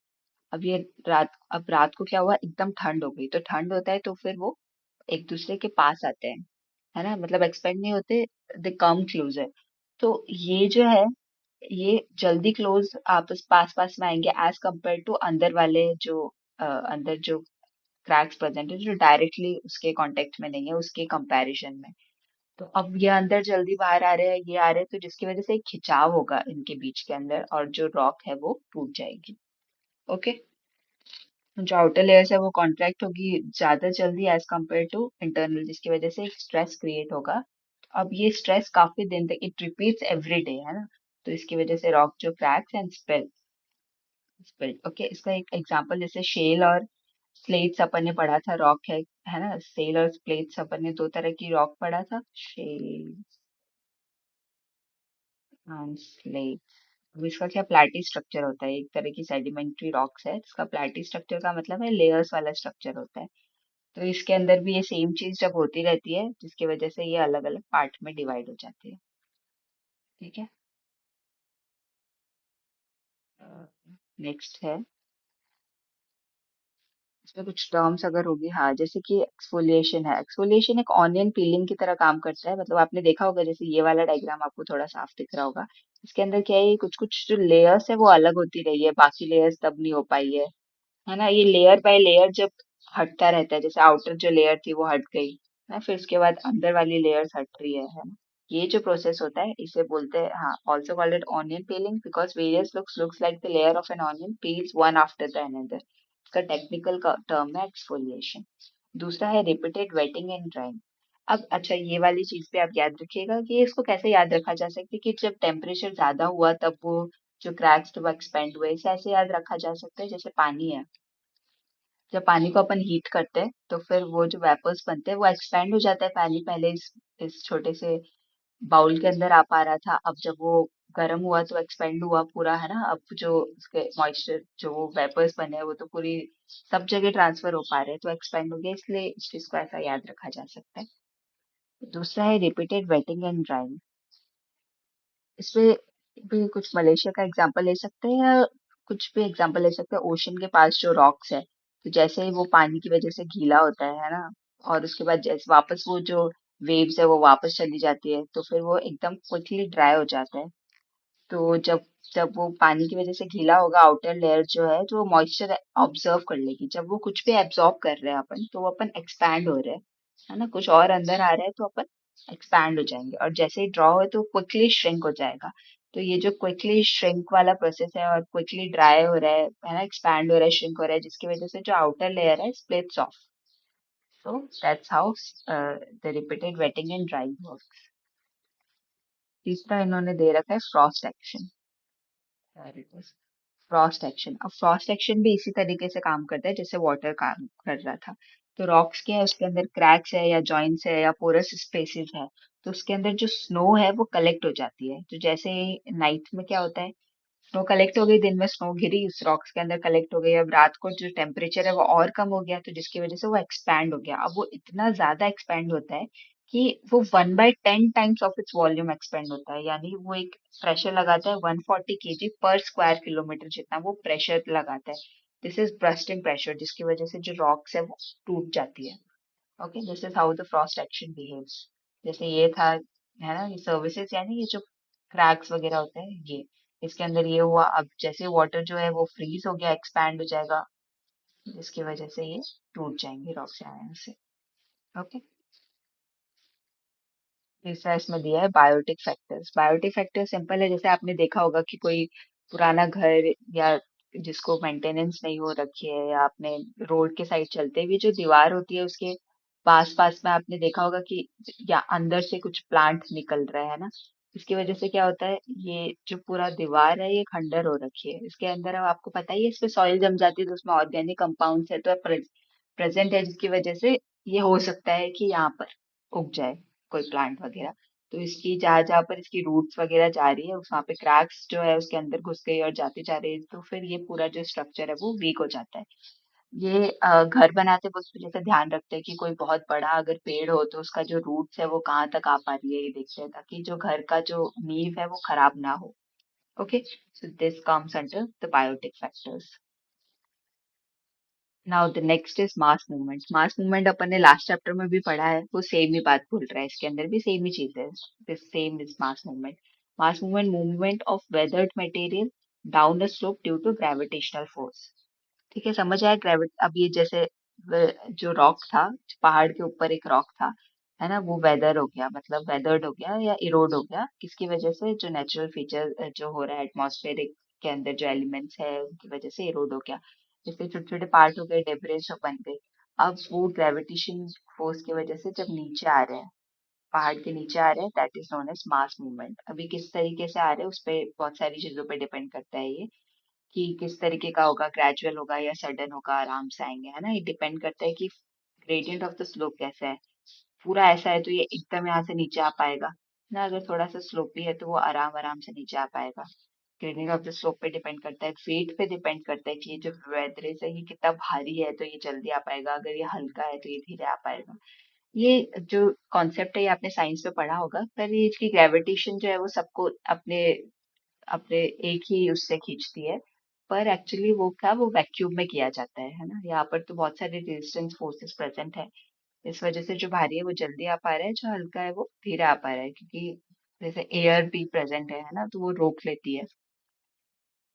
अब ये रात को क्या हुआ, एकदम ठंड हो गई, तो ठंड होता है तो फिर वो एक दूसरे के पास आते हैं, है ना, मतलब एक्सपेंड नहीं होते, दे कम क्लोजर। तो ये जो है, ये जल्दी क्लोज आपस पास पास में आएंगे एज कंपेयर टू अंदर वाले जो अंदर जो क्रैक्स प्रेजेंट है जो डायरेक्टली उसके कांटेक्ट में नहीं है उसके कंपैरिजन में। तो अब ये अंदर जल्दी बाहर आ रहे हैं, ये आ रहे हैं, तो जिसकी वजह से एक खिंचाव होगा इनके बीच के अंदर और जो रॉक है वो टूट जाएगी। ओके, जो आउटर लेयर्स है वो कॉन्ट्रैक्ट होगी ज्यादा जल्दी एज कंपेयर टू इंटरनल, जिसकी वजह से एक स्ट्रेस क्रिएट होगा। अब ये स्ट्रेस काफी दिन तक इट रिपीट्स एवरी डे, है ना, तो इसकी वजह से रॉक जो क्रैक्स एंड स्पिल्ट। ओके, इसका एक एग्जांपल जैसे शेल और स्लेट्स अपन ने पढ़ा था, रॉक है ना, सेल और स्लेट्स अपन ने दो तरह की रॉक पढ़ा था, शेल एंड स्लेट। अब इसका क्या प्लैटी स्ट्रक्चर होता है, एक तरह की सेडिमेंट्री रॉक्स है, इसका प्लैटी स्ट्रक्चर का मतलब है लेयर्स वाला स्ट्रक्चर होता है। तो इसके अंदर भी ये सेम चीज जब होती रहती है जिसकी वजह से ये अलग अलग पार्ट में डिवाइड हो जाती है। ठीक है, नेक्स्ट है, इसमें कुछ टर्म्स अगर होगी, हाँ, जैसे कि एक्सफोलिएशन है, एक्सफोलिएशन एक ऑनियन पीलिंग की तरह काम करता है, मतलब आपने देखा होगा जैसे ये वाला डायग्राम आपको थोड़ा साफ दिख रहा होगा, इसके अंदर क्या है, कुछ कुछ जो लेयर्स है वो अलग होती रही है, बाकी लेयर्स तब नहीं हो पाई है ना, ये लेयर बाय लेयर जब हटता रहता है, जैसे आउटर जो लेयर थी वो हट गई है, फिर उसके बाद अंदर वाली लेयर्स हट रही है ना, ये जो प्रोसेस होता है इसे बोलते हैं, हाँ, also called it onion peeling because various looks like the layer of an onion peels one after the another. इसका टेक्निकल टर्म है एक्सफोलिएशन। दूसरा है रिपीटेड वेटिंग एंड ड्राइंग। अब अच्छा, ये वाली चीज पे आप याद रखिएगा कि इसको कैसे याद रखा जा सकता है कि जब टेम्परेचर ज्यादा हुआ तब वो जो क्रैक्स थे वो एक्सपेंड हुए, इसे ऐसे याद रखा जा सकता है जैसे पानी है, जब पानी को अपन हीट करते हैं तो फिर वो जो वेपर्स बनते हैं वो एक्सपैंड हो जाता है, पानी पहले इस छोटे से बाउल के अंदर आ पा रहा था, अब जब वो गर्म हुआ तो एक्सपेंड हुआ पूरा, है ना, अब जो उसके मॉइस्चर जो वो वेपर्स बने हैं वो तो पूरी सब जगह ट्रांसफर हो पा रहे हैं, तो एक्सपेंड हो गया, इसलिए इस चीज को ऐसा याद रखा जा सकता है। दूसरा है रिपीटेड वेटिंग एंड ड्राइंग। इसमें भी कुछ मलेशिया का एग्जांपल ले सकते हैं या कुछ भी एग्जांपल ले सकते हैं, ओशन के पास जो रॉक्स है, तो जैसे ही वो पानी की वजह से गीला होता है ना, और उसके बाद जैसे वापस वो जो वेव्स है वो वापस चली जाती है तो फिर वो एकदम क्विकली ड्राई हो जाता है। तो जब जब वो पानी की वजह से गीला होगा, आउटर लेयर जो है जो मॉइस्चर ऑब्जर्व कर लेगी, जब वो कुछ भी एब्जॉर्ब कर रहे हैं अपन तो वो अपन एक्सपैंड हो रहे हैं, है ना, कुछ और अंदर आ रहा है तो अपन एक्सपैंड हो जाएंगे, और जैसे ही ड्रॉ हो तो क्विकली श्रिंक हो जाएगा। तो ये जो क्विकली श्रिंक वाला प्रोसेस है और क्विकली ड्राई हो रहा है ना, एक्सपैंड हो रहा है, श्रिंक हो रहा है, जिसकी वजह से जो आउटर लेयर है splits of. So that's how the repeated waiting and drawing work. तीसरा इन्होंने दे रखा है फ्रॉस्ट एक्शन। फ्रॉस्ट एक्शन, अब फ्रॉस्ट एक्शन भी इसी तरीके से काम करता है जैसे वाटर काम कर रहा था। तो रॉक्स के है उसके अंदर क्रैक्स है या जॉइंट्स है या पोरस स्पेसेस है, तो उसके अंदर जो स्नो है वो कलेक्ट हो जाती है, तो जैसे नाइट में क्या होता है, स्नो कलेक्ट हो गई, दिन में स्नो गिरी उस रॉक्स के अंदर कलेक्ट हो गई, अब रात को जो टेम्परेचर है वो और कम हो गया तो जिसकी वजह से वो एक्सपैंड हो गया, अब वो इतना ज्यादा एक्सपैंड होता है कि वो 1/10 times of its volume expand होता है, यानी वो एक प्रेशर लगाता है 140 kg पर स्क्वायर किलोमीटर जितना वो प्रेशर लगाता है। दिस इज ब्रस्टिंग प्रेशर, जिसकी वजह से जो रॉक्स है वो टूट जाती है। Okay, this is how the Frost action behaves. जैसे ये था, है ना, ये सर्विसेज यानी ये जो क्रैक्स वगैरह होते हैं ये, इसके अंदर ये हुआ, अब जैसे वाटर जो है वो फ्रीज हो गया, एक्सपैंड हो जाएगा, जिसकी वजह से ये टूट जाएंगे रॉक्स आने से। ओके, तीसरा इसमें दिया है biotic factors. Biotic factor simple है, जैसे आपने देखा होगा कि कोई पुराना घर या जिसको मेंटेनेंस नहीं हो रखी है, या आपने रोड के साइड चलते हुए जो दीवार होती है उसके पास पास में आपने देखा होगा कि या अंदर से कुछ प्लांट निकल रहा है ना। इसकी वजह से क्या होता है, ये जो पूरा दीवार है ये खंडर हो रखी है, इसके अंदर अब आपको पता ही है इसमें सॉइल जम जाती है तो उसमें ऑर्गेनिक कंपाउंड्स है तो प्रेजेंट है, जिसकी वजह से ये हो सकता है कि यहाँ पर उग जाए कोई प्लांट वगैरह। तो इसकी जहाँ जहाँ पर इसकी रूट्स वगैरह जा रही है वहां पे क्रैक्स जो है उसके अंदर घुस गई और जाती जा रही है, तो फिर ये पूरा जो स्ट्रक्चर है वो वीक हो जाता है। ये घर बनाते वक्त भी जैसे ध्यान रखते हैं कि कोई बहुत बड़ा अगर पेड़ हो तो उसका जो रूट्स है वो कहाँ तक आ पा रही है ये देखते हैं, ताकि जो घर का जो नींव है वो खराब ना हो। Okay, so this comes under the biotic factors. Now the next is mass movement. Mass movement अपन ने लास्ट चैप्टर में भी पढ़ा है, वो सेम ही बात बोल रहा है, इसके अंदर भी सेम ही चीज है। This same is mass movement. Mass movement, movement of weathered material down the slope due to gravitational force. ठीक है, समझ आया ग्रेविट। अब ये जैसे जो रॉक था, पहाड़ के ऊपर एक रॉक था, है ना, वो वेदर हो गया, मतलब वेदर्ड हो गया या इरोड हो गया, किसकी वजह से, जो नेचुरल फीचर जो हो रहा है एटमॉस्फेरिक के अंदर जो एलिमेंट्स है उनकी वजह से इरोड हो गया। इसके छोटे छोटे पार्ट हो गए, डेब्रिस जो बन गए। अब वो ग्रेविटेशन फोर्स की वजह से जब नीचे आ रहे हैं, पहाड़ के नीचे आ रहे हैं, that is known as mass movement. अभी किस तरीके से आ रहे हैं उस पे बहुत सारी चीजों पे डिपेंड करता है ये, कि किस तरीके का होगा, ग्रेजुअल होगा या सडन होगा, आराम से आएंगे, है ना। ये डिपेंड करता है कि ग्रेडियंट ऑफ द स्लोप कैसा है। पूरा ऐसा है तो ये एकदम यहाँ से नीचे आ पाएगा ना, अगर थोड़ा सा स्लोपी है तो वो आराम आराम से नीचे आ पाएगा। ग्रेडियंट ऑफ द स्लोप पे डिपेंड करता है, वेट पे डिपेंड करता है कि ये जो वेदरेज है ये कितना भारी है तो ये जल्दी आ पाएगा, अगर ये हल्का है तो ये धीरे आ पाएगा। ये जो कॉन्सेप्ट है ये आपने साइंस में पढ़ा होगा, पर ये इसकी ग्रेविटेशन जो है वो सबको अपने अपने एक ही उससे खींचती है। पर एक्चुअली वो क्या, वो वैक्यूम में किया जाता है ना। यहाँ पर तो बहुत सारे रेजिस्टेंस फोर्सेस प्रेजेंट है, इस वजह से जो भारी है वो जल्दी आ पा रहा है, जो हल्का है वो धीरे आ पा रहा है, क्योंकि जैसे एयर भी प्रेजेंट है ना, तो वो रोक लेती है।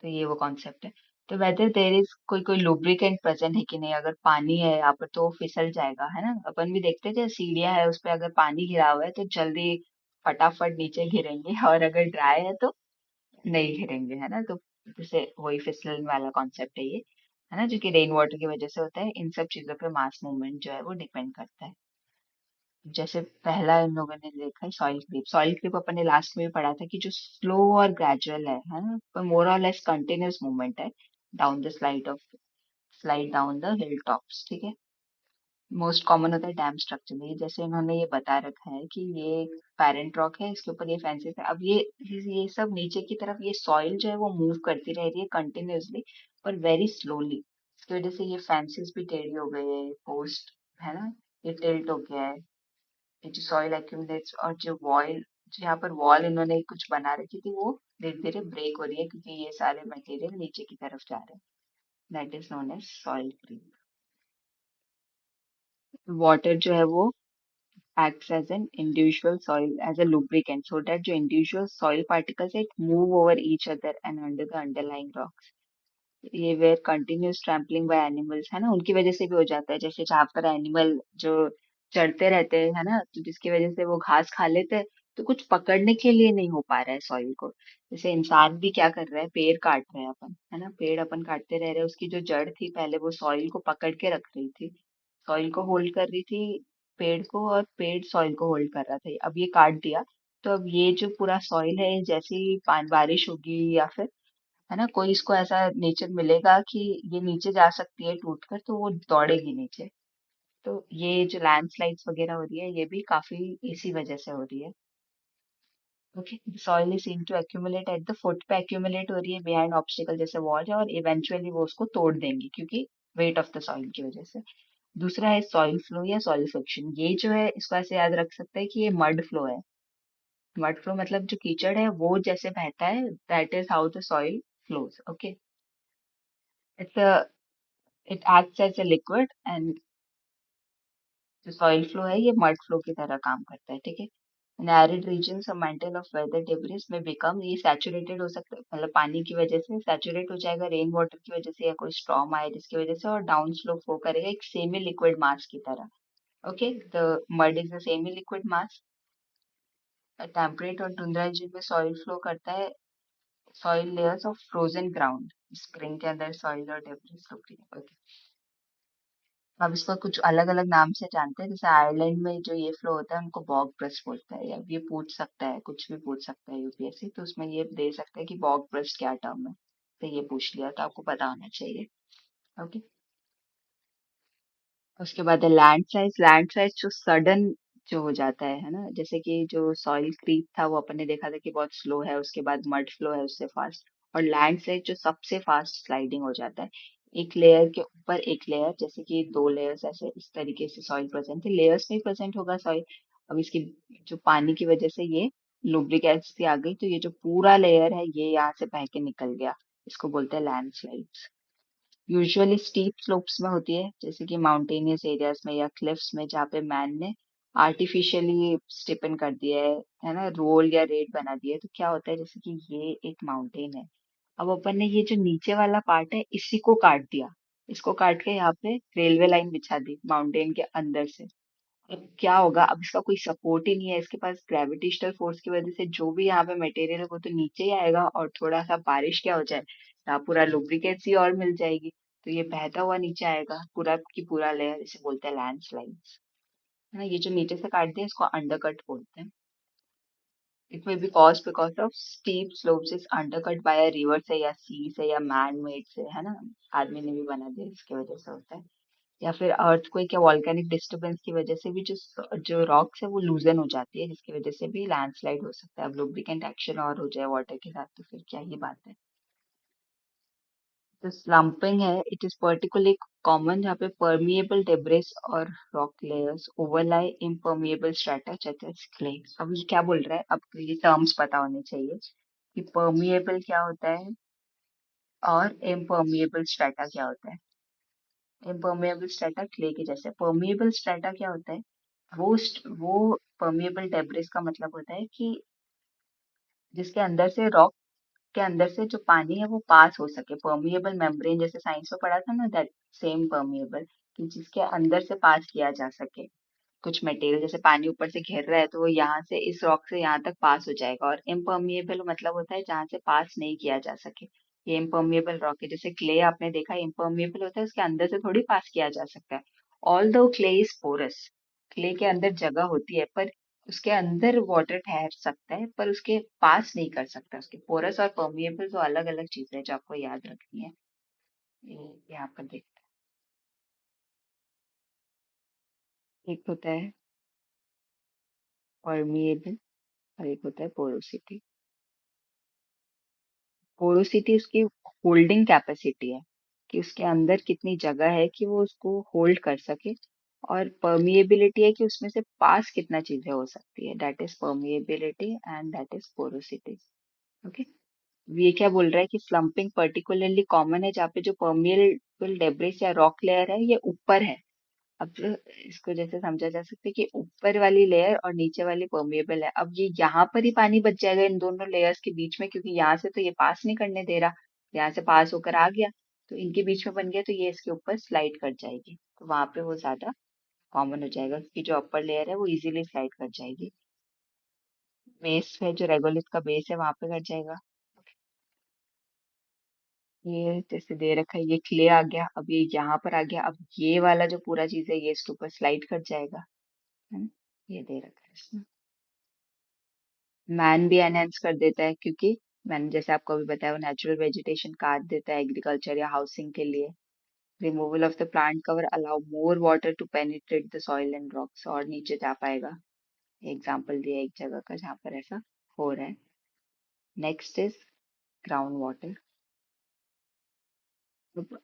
तो ये वो कॉन्सेप्ट है। तो वेदर देर इज कोई कोई लुब्रिकेंट प्रेजेंट है कि नहीं, अगर पानी है यहाँ पर तो वो फिसल जाएगा, है ना। अपन भी देखते थे सीढ़ियाँ है उस पे अगर पानी गिरा हुआ है तो जल्दी फटाफट नीचे गिरेंगे और अगर ड्राई है तो नहीं गिरेंगे, है ना। तो जैसे वही फिसलन वाला कॉन्सेप्ट है ये, है ना, जो कि रेन वाटर की वजह से होता है। इन सब चीजों पे मास मूवमेंट जो है वो डिपेंड करता है। जैसे पहला इन लोगों ने देखा है सॉइल क्रीप। सॉइल क्रीप अपन ने लास्ट में भी पढ़ा था कि जो स्लो और ग्रेजुअल है ना, पर मोर और लेस कंटिन्यूअस मूवमेंट है down the slide down the hill tops. ठीक है, मोस्ट कॉमन होता है डैम स्ट्रक्चर में। जैसे इन्होंने ये बता रखा है कि ये पेरेंट रॉक है, इसके ऊपर ये फेंसेस है। अब ये सब नीचे की तरफ ये सॉइल जो है वो मूव करती रह रही है कंटिन्यूअसली और वेरी स्लोली। इसकी वजह से ये फेंसेस भी टेढ़ी हो गए हैं, पोस्ट, है ना, ये टिल्ट हो गया है। ये जो सॉइल एक्यूमुलेट्स और जो वॉल, जो यहाँ पर वॉल इन्होंने कुछ बना रखी थी वो धीरे धीरे ब्रेक हो रही है, क्योंकि ये सारे मटेरियल नीचे की तरफ जा रहे हैं। That is known as soil creep. Water जो है वो acts as an individual soil as a lubricant so that जो individual soil particles it move over each other and under the underlying rocks. ये where continuous trampling by animals, है ना, उनकी वजह से भी हो जाता है। जैसे जहाँ पर एनिमल जो चढ़ते रहते हैं, है ना, तो जिसकी वजह से वो घास खा लेते हैं, तो कुछ पकड़ने के लिए नहीं हो पा रहा है सॉइल को। जैसे इंसान भी क्या कर रहा है, पेड़ काट रहे हैं अपन, है ना, पेड़ अपन काटते रह रहे हैं, उसकी जो जड़ थी पहले वो सॉइल को पकड़ के रख रही थी, सॉइल को होल्ड कर रही थी पेड़ को, और पेड़ सॉइल को होल्ड कर रहा था। अब ये काट दिया तो अब ये जो पूरा सॉइल है, जैसे ही बारिश होगी या फिर, है ना, कोई इसको ऐसा नेचर मिलेगा कि ये नीचे जा सकती है टूट कर, तो वो दौड़ेगी नीचे। तो ये जो लैंडस्लाइड्स वगैरह हो रही है ये भी काफी इसी वजह से हो रही है। Okay, soil is seem to accumulate at the foot पे एक्यूमुलेट हो रही है बिहाइंड ऑब्स्टिकल जैसे वॉल है, और इवेंचुअली वो उसको तोड़ देंगी क्योंकि वेट ऑफ द सॉइल की वजह से। दूसरा है सॉइल फ्लो या सॉइल फ्रिक्शन। ये जो है इसको ऐसे याद रख सकते हैं कि ये मड फ्लो है। मड फ्लो मतलब जो कीचड़ है वो जैसे बहता है, that is how the soil flows. Okay, it's it acts as a liquid and जो सॉइल फ्लो है ये मड फ्लो की तरह काम करता है। ठीक है, in arid regions a mantle of weather debris में बिकम, ये सैचुरेटेड हो सकता है, मतलब पानी की वजह से सैचुरेट हो जाएगा, रेन वाटर की वजह से या कोई स्टॉर्म आए जिसकी वजह से, और डाउन स्लो फ्लो करेगा एक सेमी लिक्विड मास की तरह। Okay, the mud is a semi liquid mass. Temperate और टुंड्रा रीजन में सॉइल फ्लो करता है soil layers of frozen ground spring के अंदर सॉइल और डेब्रिस होती है। ओके, अब इसको कुछ अलग अलग नाम से जानते हैं, जैसे आयरलैंड में जो ये फ्लो होता है उनको बॉग ब्रश बोलता है, या ये पूछ सकता है, कुछ भी पूछ सकता है यूपीएससी, तो उसमें ये दे सकता है कि बॉग ब्रश क्या टर्म है, तो ये पूछ लिया तो आपको पता होना चाहिए। ओके, उसके बाद है लैंड स्लाइड जो सडन जो हो जाता है ना, जैसे कि जो सॉइल क्रीप था वो अपन ने देखा था कि बहुत स्लो है, उसके बाद मड फ्लो है उससे फास्ट, और लैंडस्लाइड जो सबसे फास्ट स्लाइडिंग हो जाता है, एक लेयर के ऊपर एक लेयर, जैसे कि दो लेयर्स ऐसे इस तरीके से सॉइल प्रेजेंट है, लेयर्स में प्रेजेंट होगा सॉइल। अब इसकी जो पानी की वजह से ये लुब्रिकेंसी आ गई, तो ये जो पूरा लेयर है ये यहाँ से बह के निकल गया, इसको बोलते हैं लैंडस्लाइड्स। यूजुअली स्टीप स्लोप्स में होती है, जैसे कि माउंटेनियस एरियाज में या क्लिफ्स में, जहाँ पे मैन ने आर्टिफिशियली स्टिपन कर दिया है ना, रोल या रेड बना दिया है, तो क्या होता है, जैसे कि ये एक माउंटेन है, अब अपन ने ये जो नीचे वाला पार्ट है इसी को काट दिया, इसको काट के यहाँ पे रेलवे लाइन बिछा दी माउंटेन के अंदर से। अब क्या होगा, अब इसका कोई सपोर्ट ही नहीं है, इसके पास ग्रेविटेशनल फोर्स की वजह से जो भी यहाँ पे मटेरियल है वो तो नीचे ही आएगा, और थोड़ा सा बारिश क्या हो जाए, यहाँ पूरा लुब्रिकेंसी और मिल जाएगी, तो ये बहता हुआ नीचे आएगा पूरा की पूरा लेयर, इसे बोलते हैं लैंडस्लाइड्स, है ना। ये जो नीचे से काट दिया इसको अंडरकट बोलते हैं। It may be cause because of steep slopes is undercut by a river से या सी से या मैन मेड से, है ना, आदमी ने भी बना दिया इसकी वजह से होता है, या फिर अर्थक्वेक या वॉल्केनिक डिस्टरबेंस की वजह से भी जो रॉक्स है वो लूजन हो जाती है, जिसकी वजह से भी लैंडस्लाइड हो सकता है। अब लुब्रिकेंट एक्शन और हो जाए वाटर के साथ तो फिर क्या ही बात है। तो स्लम्पिंग है, इट इज पर्टिकुलरली कॉमन जहाँ पे परमिएबल डेब्रिस और rock layers overlie impermeable strata such as clay. अब ये क्या बोल रहा है, अब ये टर्म्स पता होने चाहिए कि परमिएबल क्या होता है और इम्पर्मिएबल स्ट्रेटा क्या होता है। इम्पर्मिएबल स्ट्रेटा क्ले के जैसे, परमिएबल स्ट्रेटा क्या होता है, वो परमिएबल डेब्रिस का मतलब होता है कि जिसके अंदर से रॉक के अंदर से जो पानी है वो पास हो सके, परमिएबल मेम्ब्रेन जैसे साइंस में पढ़ा था ना, दैट सेम परमिएबल, कि जिसके अंदर से पास किया जा सके कुछ मटेरियल, जैसे पानी ऊपर से घेर रहा है तो वो यहाँ से इस रॉक से यहाँ तक पास हो जाएगा, और इम्पर्मिएबल मतलब होता है जहाँ से पास नहीं किया जा सके, ये इम्पर्मिएबल रॉक है। जैसे क्ले आपने देखा इम्पर्मिएबल होता है, उसके अंदर से थोड़ी पास किया जा सकता है, ऑल दो क्ले इज पोरस, क्ले के अंदर जगह होती है पर उसके अंदर वाटर ठहर सकता है पर उसके पास नहीं कर सकता, उसके पोरस और परमिएबल तो अलग अलग चीजें हैं जो आपको याद रखनी है। यहाँ पर देख, एक होता है परमिएबल और एक होता है पोरोसिटी। पोरोसिटी उसकी होल्डिंग कैपेसिटी है, कि उसके अंदर कितनी जगह है कि वो उसको होल्ड कर सके, और परमिएबिलिटी है कि उसमें से पास कितना चीजें हो सकती है, that is permeability and that is porosity. Okay, ये क्या बोल रहा है कि स्लम्पिंग पर्टिकुलरली कॉमन है जहाँ पे जो परमिएबल डेब्रिस या रॉक लेयर है ये ऊपर है। अब इसको जैसे समझा जा सकता है कि ऊपर वाली लेयर और नीचे वाली परमेबल है, अब ये यहाँ पर ही पानी बच जाएगा इन दोनों लेयर्स के बीच में, क्योंकि यहाँ से तो ये पास नहीं करने दे रहा, यहाँ से पास होकर आ गया, तो इनके बीच में बन गया, तो ये इसके ऊपर स्लाइड कर जाएगी, तो वहां पे वो ज्यादा कॉमन हो जाएगा, क्योंकि जो अपर लेयर है वो इजीली स्लाइड कर जाएगी। बेस है जो रेगोलिथ का बेस है वहां पे कर जाएगा। ये जैसे दे रखा है, ये क्ले आ गया, अब ये यहाँ पर आ गया, अब ये वाला जो पूरा चीज है ये इसके ऊपर स्लाइड कर जाएगा, है ना, ये दे रखा है इसमें। मैन भी एनहेंस कर देता है, क्योंकि मैंने जैसे आपको अभी बताया वो नेचुरल वेजिटेशन काट देता है एग्रीकल्चर या हाउसिंग के लिए। Removal of the plant cover allow more water to penetrate the soil and rocks, और नीचे जा पाएगा। एग्जाम्पल दिया एक जगह का जहाँ पर ऐसा हो रहा है। Next is ground water.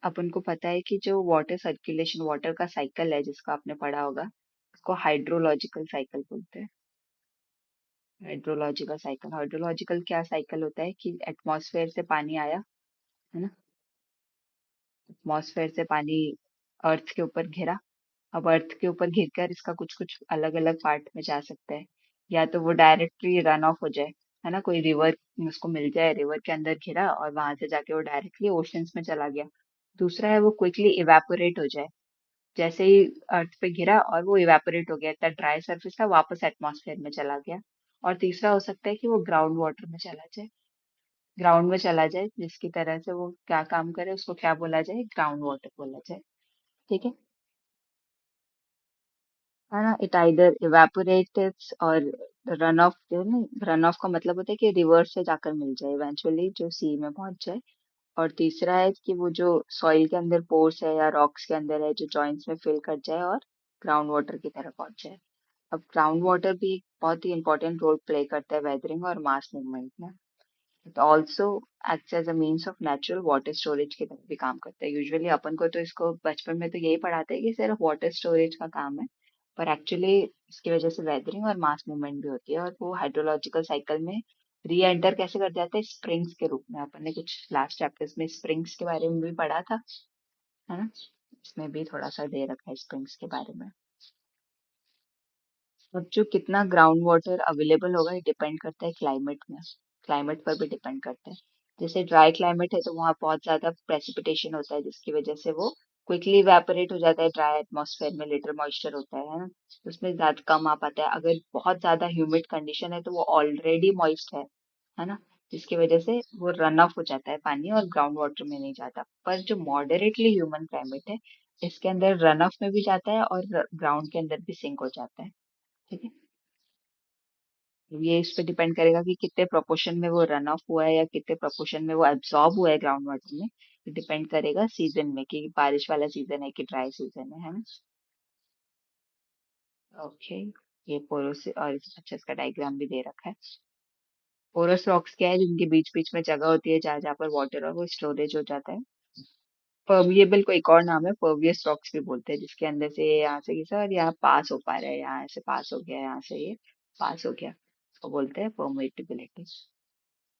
अपन को पता है कि जो वाटर सर्कुलेशन वाटर का साइकिल है जिसको आपने पढ़ा होगा, उसको हाइड्रोलॉजिकल साइकिल बोलते हैं। हाइड्रोलॉजिकल क्या साइकिल होता है कि एटमॉस्फेयर से पानी आया, है ना, एटमॉस्फेयर से पानी अर्थ के ऊपर घिरा, अब अर्थ के ऊपर घिरकर इसका कुछ कुछ अलग अलग पार्ट में जा सकता है, या तो वो डायरेक्टली रन ऑफ हो जाए, है ना, कोई रिवर उसको मिल जाए, रिवर के अंदर घिरा और वहां से जाके वो डायरेक्टली ओशंस में चला गया। दूसरा है वो क्विकली इवेपोरेट हो जाए, जैसे ही अर्थ पे गिरा और वो इवेपोरेट हो गया, इतना ड्राई सरफेस था वापस एटमॉस्फेयर में चला गया। और तीसरा हो सकता है कि वो ग्राउंड वाटर में चला जाए, ग्राउंड में चला जाए, जिसकी तरह से वो क्या काम करे उसको क्या बोला जाए, ग्राउंड वाटर बोला जाए। ठीक है। है ना, इट आइदर इवेपोरेट्स और रन ऑफ, रन ऑफ का मतलब होता है कि रिवर्स से जाकर मिल जाए इवेंचुअली, जो सी में पहुंच जाए। और तीसरा है कि वो जो सॉइल के अंदर पोर्स है या रॉक्स के अंदर है, जो जॉइंट्स में फिल कर जाए और ग्राउंड वाटर की तरह पहुंच जाए। अब ग्राउंड वाटर भी एक बहुत ही इंपॉर्टेंट रोल प्ले करता है वेदरिंग और मास मूवमेंट में। It also acts as a means of natural water storage की तरह भी काम करता है। यूजुअली अपन को तो इसको बचपन में तो यही पढ़ाते हैं कि सिर्फ वाटर स्टोरेज का काम है, पर एक्चुअली इसकी वजह से वेदरिंग और मास मूवमेंट भी होती है, और वो हाइड्रोलॉजिकल साइकिल में री एंटर कैसे कर जाते हैं, स्प्रिंग्स के रूप में। अपन ने कुछ लास्ट चैप्टर्स में स्प्रिंग्स के बारे में भी पढ़ा था, है ना। इसमें भी थोड़ा सा दे रखा है स्प्रिंग्स के बारे में। अब जो कितना ग्राउंड वाटर अवेलेबल होगा ये डिपेंड करता है क्लाइमेट में, क्लाइमेट पर भी डिपेंड करता है। जैसे ड्राई क्लाइमेट है तो वहाँ बहुत ज्यादा प्रेसिपिटेशन होता है, जिसकी वजह से वो क्विकली इवेपोरेट हो जाता है, ड्राई एटमॉस्फेयर में लिटिल मॉइस्चर होता है ना, तो उसमें ज्यादा कम आ पाता है। अगर बहुत ज्यादा ह्यूमिड कंडीशन है तो वो ऑलरेडी मॉइस्ट है ना, जिसकी वजह से वो रन ऑफ हो जाता है पानी और ग्राउंड वाटर में नहीं जाता। पर जो मॉडरेटली ह्यूमन क्लाइमेट है, इसके अंदर रन ऑफ में भी जाता है और ग्राउंड के अंदर भी सिंक हो जाता है। ठीक है। ये इस पे डिपेंड करेगा कि कितने प्रोपोर्शन में वो रन ऑफ हुआ है या कितने प्रोपोर्शन में वो एब्जॉर्ब हुआ है ग्राउंड वाटर में। ये डिपेंड करेगा सीजन में, कि बारिश वाला सीजन है कि ड्राई सीजन है ना। ओके। ये पोरोस, और अच्छा इसका डायग्राम भी दे रखा है। पोरस रॉक्स क्या है, जिनके बीच बीच में जगह होती है जहाँ जहाँ पर वाटर और वो स्टोरेज हो जाता है। परमिएबल को एक और नाम है परवियस रॉक्स भी बोलते हैं, जिसके अंदर से यहाँ से ये और यहाँ पास हो पा रहा है, यहाँ से पास हो गया, यहाँ से ये पास हो गया, तो बोलते हैं परमिएबिलिटी,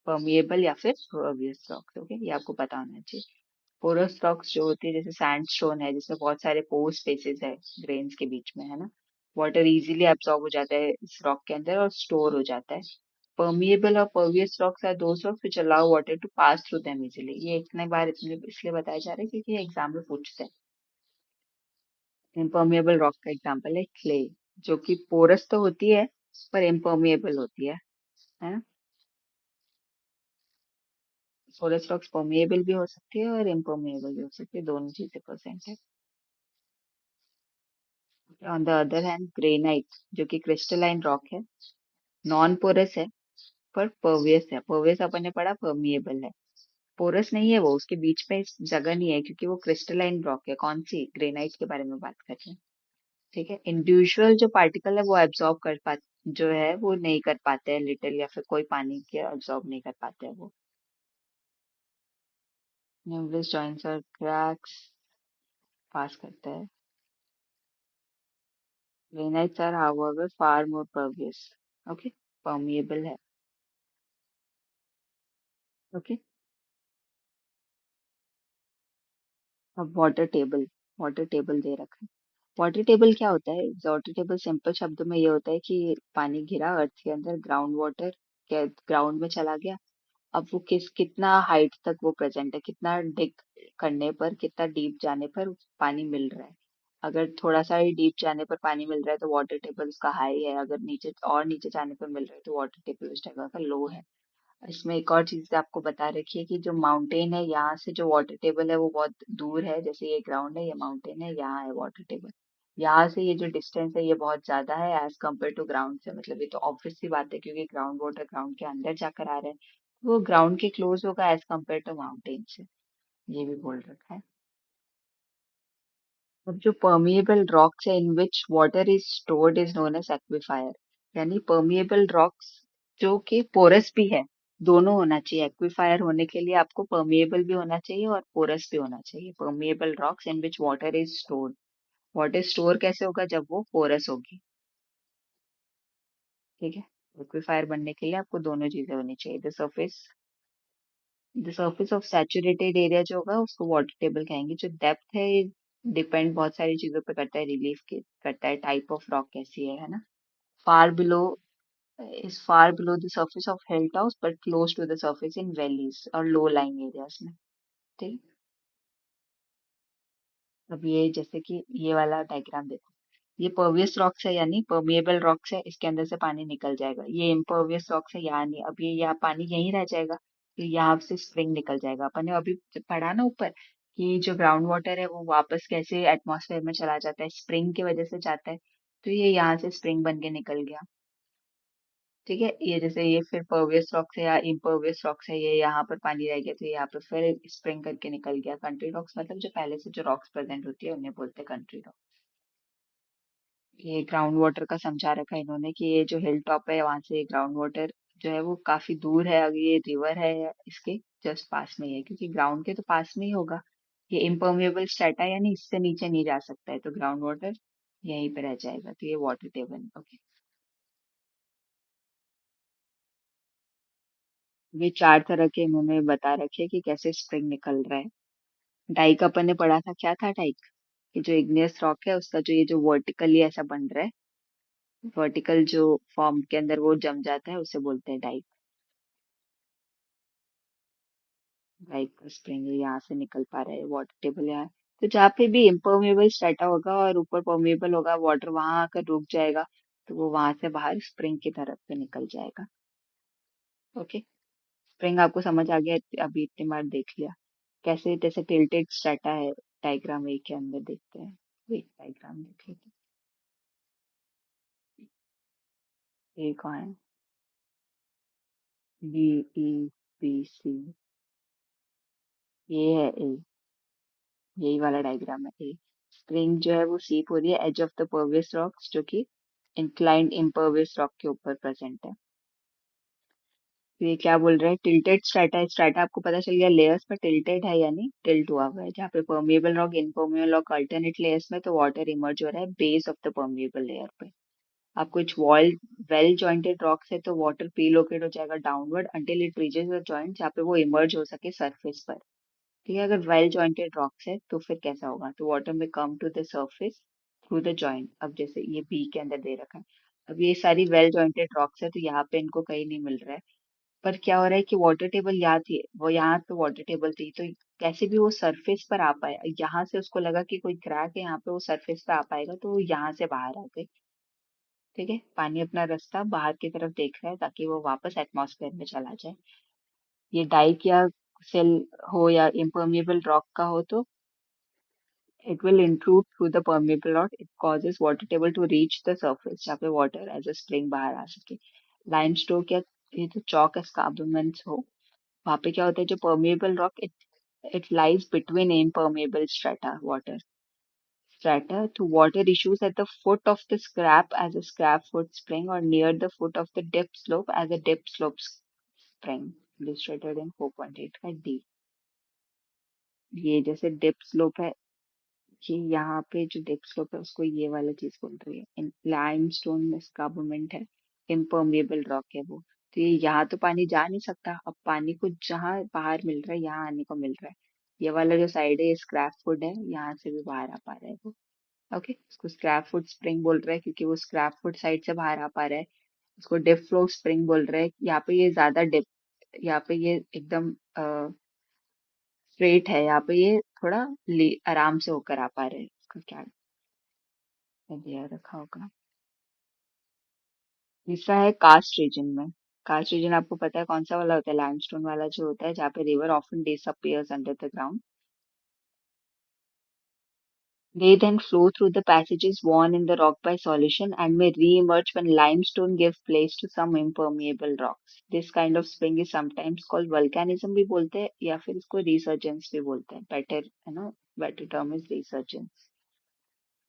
परमिएबल या फिर परवियस रॉक्स। ओके, ये आपको पता होना चाहिए। पोरस रॉक्स जो होती है, जैसे सैंडस्टोन है जिसमें बहुत सारे पोर स्पेसेस है ग्रेन्स के बीच में, है ना, वाटर इजीली एब्सॉर्ब हो जाता है इस रॉक के अंदर और स्टोर हो जाता है। परमिएबल और pervious rocks are those rocks which allow water to pass through them easily. ये इतने बार इसलिए बताया जा रहा है क्योंकि एग्जाम में पूछते हैं। इम्पर्मिएबल रॉक का एग्जाम्पल है क्ले, जो कि पोरस तो होती है पर इम्पर्मिएबल होती है ना। पोरस रॉक्स परमिएबल भी हो सकती है और इम्पर्मिएबल भी हो सकती है, दोनों चीजें प्रेजेंट है। On the other hand granite, जो कि क्रिस्टलाइन रॉक है, नॉन पोरस है पर परवियस है। परवियस अपन ने पढ़ा परमिएबल है, पोरस नहीं है वो, उसके बीच में जगह नहीं है क्योंकि वो क्रिस्टलाइन रॉक है। कौन सी, ग्रेनाइट के बारे में बात कर रहे हैं। ठीक है। इंडिविजुअल जो पार्टिकल है वो एब्जॉर्ब कर पा, जो है वो नहीं कर पाते हैं लिटिल, या फिर कोई पानी के एब्जॉर्ब नहीं कर पाते हैं वो। न्यूक्लियस जॉइंट्स और क्रैक्स पास करता है। Granites are however far more pervious. Okay, permeable है। ओके। अब वाटर टेबल, वाटर टेबल दे रखा है। वाटर टेबल क्या होता है, वाटर टेबल सिंपल शब्दों में ये होता है कि पानी गिरा अर्थ के अंदर, ग्राउंड वाटर के ग्राउंड में चला गया। अब वो कितना हाइट तक वो प्रेजेंट है, कितना डिग करने पर, कितना डीप जाने पर पानी मिल रहा है। अगर थोड़ा सा ही डीप जाने पर पानी मिल रहा है तो वाटर टेबल उसका हाई है, अगर नीचे और नीचे जाने पर मिल रहा है तो वाटर टेबल उस जगह का लो है। इसमें एक और चीज आपको बता रखी है कि जो माउंटेन है यहाँ से जो वाटर टेबल है वो बहुत दूर है, जैसे ये ग्राउंड है, ये माउंटेन है, यहाँ है वाटर टेबल। यहाँ से ये जो डिस्टेंस है ये बहुत ज्यादा है एज कम्पेयर टू ग्राउंड से, मतलब ये तो ऑब्वियस सी बात है क्योंकि ग्राउंड वाटर ग्राउंड के अंदर जाकर आ रहा है, वो ग्राउंड के क्लोज होगा एज कम्पेयर टू माउंटेन से, ये भी बोल रखा है। अब जो परमिएबल रॉक्स है in which water is stored is known as aquifer, यानी परमिएबल रॉक्स जो कि पोरस भी है, दोनों होना चाहिए। एक्विफायर होने के लिए आपको परमिएबल भी होना चाहिए और पोरस भी होना चाहिए। Permeable rocks in which water is stored, water store कैसे होगा, जब वो पोरस होगी। ठीक है। एक्विफायर बनने के लिए आपको दोनों चीजें होनी चाहिए। The surface of saturated area जो होगा उसको वाटर टेबल कहेंगे। जो डेप्थ है ये डिपेंड बहुत सारी चीजों पे करता है, रिलीफ के करता है, टाइप ऑफ रॉक कैसी है ना। फार below is far below the surface of hilltops but close to the surface in valleys और low lying areas में। ठीक। अब ये जैसे कि ये वाला डायग्राम देखो, ये परवियस रॉक्स है यानी परमिएबल रॉक्स है, इसके अंदर से पानी निकल जाएगा। ये इम्पर्वियस रॉक्स है यहाँ नहीं, अब ये यहाँ पानी यहीं रह जाएगा, तो यहाँ से स्प्रिंग निकल जाएगा। अपन ने अभी पढ़ा ना ऊपर कि जो ग्राउंड वाटर है वो वापस कैसे एटमॉस्फेयर में चला जाता है, स्प्रिंग की वजह से जाता है। तो ये यहाँ से स्प्रिंग बन के निकल गया। ठीक है, ये जैसे ये फिर परवियस रॉक्स है या इम्पर्वियस रॉक्स है, ये यहाँ पर पानी रह गया तो ये यहाँ पर फिर स्प्रिंग करके निकल गया। कंट्री रॉक्स मतलब जो पहले से जो रॉक्स प्रेजेंट होती है उन्हें बोलते हैं कंट्री रॉक्स। ये ग्राउंड वाटर का समझा रखा है इन्होंने कि ये जो हिल टॉप है वहां से ग्राउंड वाटर जो है वो काफी दूर है, अगर ये रिवर है इसके जस्ट पास में ही है, क्योंकि ग्राउंड के तो पास में ही होगा। ये इम्पर्मिएबल स्ट्रेटा यानी इससे नीचे नहीं जा सकता है, तो ग्राउंड वाटर यहीं पे रह जाएगा, तो ये वाटर टेबल। ओके, ये चार तरह के इन्होंने बता रखे हैं कि कैसे स्प्रिंग निकल रहा है। डाइक अपन ने पढ़ा था, क्या था डाइक? कि जो इग्नियस रॉक है उसका जो ये जो वर्टिकली ऐसा बन रहा है, वर्टिकल जो फॉर्म के अंदर वो जम जाता है उसे बोलते हैं डाइक। लाइक स्प्रिंग यहाँ से निकल पा रहा है, वाटर टेबल यहाँ। तो जहाँ पे भी इम्पर्मेबल स्ट्रेटा होगा और ऊपर परमेबल होगा, वाटर वहां आकर रुक जाएगा, तो वो वहां से बाहर स्प्रिंग की तरफ से निकल जाएगा। ओके, स्प्रिंग आपको समझ आ गया, अभी इतनी बार देख लिया कैसे जैसे टिल्टेड स्ट्रेटा है। डायग्राम ए के अंदर देखते हैं, एक डायग्राम देख लेते हैं। ए कहाँ है? बी, ई, बी, सी, ये है ए, यही वाला डायग्राम है ए। स्प्रिंग जो है वो सीप हो रही है as of the pervious rocks, जो कि इंक्लाइंड इम्पर्वियस रॉक के ऊपर प्रेजेंट है। तो ये क्या बोल रहे हैं, टिल्टेड स्ट्रेटा है। स्ट्रेटा आपको पता चल गया लेयर्स पर टिल्टेड है यानी टिल्ट हुआ हुआ है। जहाँ पे permeable rock impermeable rock alternate layers में, तो वाटर इमर्ज हो रहा है base of the permeable layer पे। आप कुछ वॉल वेल जॉइंटेड रॉक्स है तो वाटर प्रीलोकेट हो जाएगा downward until it reaches the joint, जहाँ पे वो इमर्ज हो सके सरफेस पर। ठीक है, अगर वेल जॉइंटेड रॉक्स है तो फिर कैसा होगा, तो water may come to the surface through the joint. अब जैसे ये बी के अंदर दे रखा है, अब ये सारी वेल जॉइंटेड रॉक्स है तो यहाँ पे इनको कहीं नहीं मिल रहा है। पर क्या हो रहा है कि वाटर टेबल यहाँ थी, वो यहाँ पे वाटर टेबल थी, तो कैसे भी वो सरफेस पर आ पाए, यहाँ से उसको लगा कि कोई क्रैक है यहाँ पे, वो सरफेस पे आ पाएगा, तो वो यहाँ से बाहर आ गई। ठीक है, पानी अपना रास्ता बाहर की तरफ देख रहा है ताकि वो वापस एटमॉस्फेयर में चला जाए। ये डाइक या सेल हो या impermeable रॉक का हो तो it will intrude through the permeable rock. It causes water table to reach the surface, जहाँ पे water as a spring बाहर आ सके। Limestone या ये जो chalk escarpments हो, वहाँ पे क्या होता है, जो permeable rock it lies between impermeable strata to water issues at the foot of the scrap as a scrap foot spring or near the foot of the dip slope as a dip slope spring, illustrated in 4.8 का D। ये जैसे डिप स्लोप है, ये यहाँ पे जो डिप स्लोप है उसको ये वाला चीज बोल रही है। लाइमस्टोन स्कार्बोमेंट है, इम्पर्मिएबल रॉक है वो। तो ये यहाँ तो पानी जा नहीं सकता, अब पानी को जहाँ बाहर मिल रहा है यहाँ आने को मिल रहा है। ये वाला जो साइड है ये स्क्रैप फुड है, यहाँ से भी बाहर आ पा रहा है वो। ओके, इसको स्क्रैप फुड स्प्रिंग बोल रहा है क्योंकि वो स्क्रैप फुड साइड से बाहर आ पा रहा है। उसको डिप फ्लो स्प्रिंग बोल रहा है, यहाँ पे ये ज्यादा डिप, यहाँ पे ये एकदम स्ट्रेट है, यहाँ पे ये थोड़ा आराम से होकर आ पा रहे हैं। इसका क्या दिया रखा होगा। तीसरा है कास्ट रीजन में। कास्ट रीजन आपको पता है कौन सा वाला होता है, लाइमस्टोन वाला जो होता है, जहाँ पे river often disappears under the ground. They then flow through the passages worn in the rock by solution and may re-emerge when limestone gives place to some impermeable rocks. This kind of spring is sometimes called volcanism भी बोलते हैं या फिर इसको resurgence भी बोलते हैं। बेटर है ना, बेटर टर्म इज resurgence।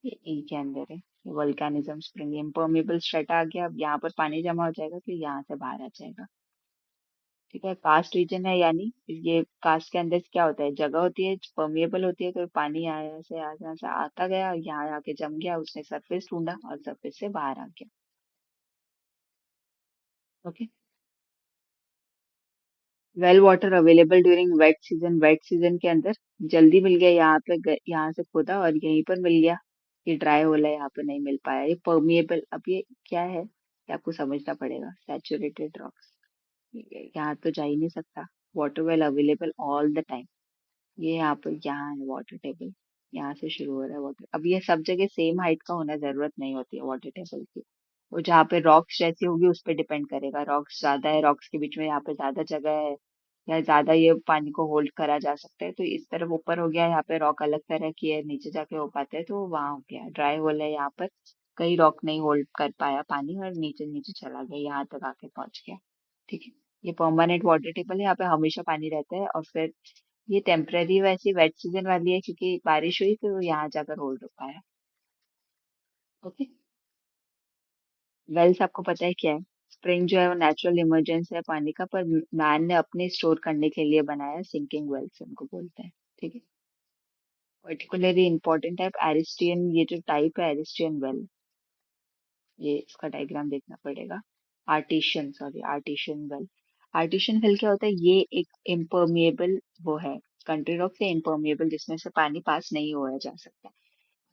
ये ई के अंदर है, वल्केनिज्म स्प्रिंग। इम्पर्मेबल स्ट्रेटा आ गया, अब यहाँ पर पानी जमा हो जाएगा तो यहाँ से बाहर आ जाएगा। ठीक है, कास्ट रीजन है यानी ये कास्ट के अंदर क्या होता है, जगह होती है परमिएबल होती है, तो पानी आया से यहाँ से आता गया, यहाँ आके जम गया, उसने सरफेस ढूंढा और सरफेस से बाहर आ गया। Okay, well water available during wet season. Wet season के अंदर जल्दी मिल गया, यहाँ पे यहाँ से खोदा और यहीं पर मिल गया। ये ड्राई होला यहाँ पे नहीं मिल पाया, ये परमिएबल। अब ये क्या है, ये आपको समझना पड़ेगा। सैचुरेटेड रॉक्स यहाँ तो जा ही नहीं सकता, water well available all the time. ये यहाँ पर यहाँ है वाटर टेबल, यहाँ से शुरू हो रहा है वाटर। अब ये सब जगह सेम हाइट का होना जरूरत नहीं होती है वाटर टेबल की। वो जहाँ पे रॉक्स जैसी होगी उस पर डिपेंड करेगा, रॉक्स ज्यादा है, रॉक्स के बीच में यहाँ पे ज्यादा जगह है, या ज्यादा ये पानी को होल्ड करा जा सकता है, तो इस तरफ ऊपर हो गया, यहाँ पे रॉक अलग तरह की है, नीचे जाके हो पाते हैं, तो वहां हो गया ड्राई होल है यहाँ पर। कई रॉक नहीं होल्ड कर पाया पानी और नीचे नीचे चला गया, यहाँ तक आके पहुंच गया। ठीक है। ये परमानेंट वाटर टेबल है, यहाँ पे हमेशा पानी रहता है, और फिर ये टेम्पररी वैसी वेट सीजन वाली है क्योंकि बारिश हुई तो यहाँ जाकर होल्ड हो पाया। ओके। वेल्स आपको पता है क्या है? स्प्रिंग जो है वो नेचुरल इमरजेंसी है पानी का, पर मैन ने अपने स्टोर करने के लिए बनाया, सिंकिंग वेल्स उनको बोलते हैं। ठीक है। पर्टिकुलरली इंपॉर्टेंट टाइप एरिस्टियन, ये जो टाइप है एरिस्टियन वेल, ये इसका डायग्राम देखना पड़ेगा। Artisan, sorry, artisan well. Artisan well क्या होता है? ये एक इम्पर्मिएबल वो है, कंट्री रॉक से इम्पर्मिएबल, जिसमें से पानी पास नहीं होया जा सकता।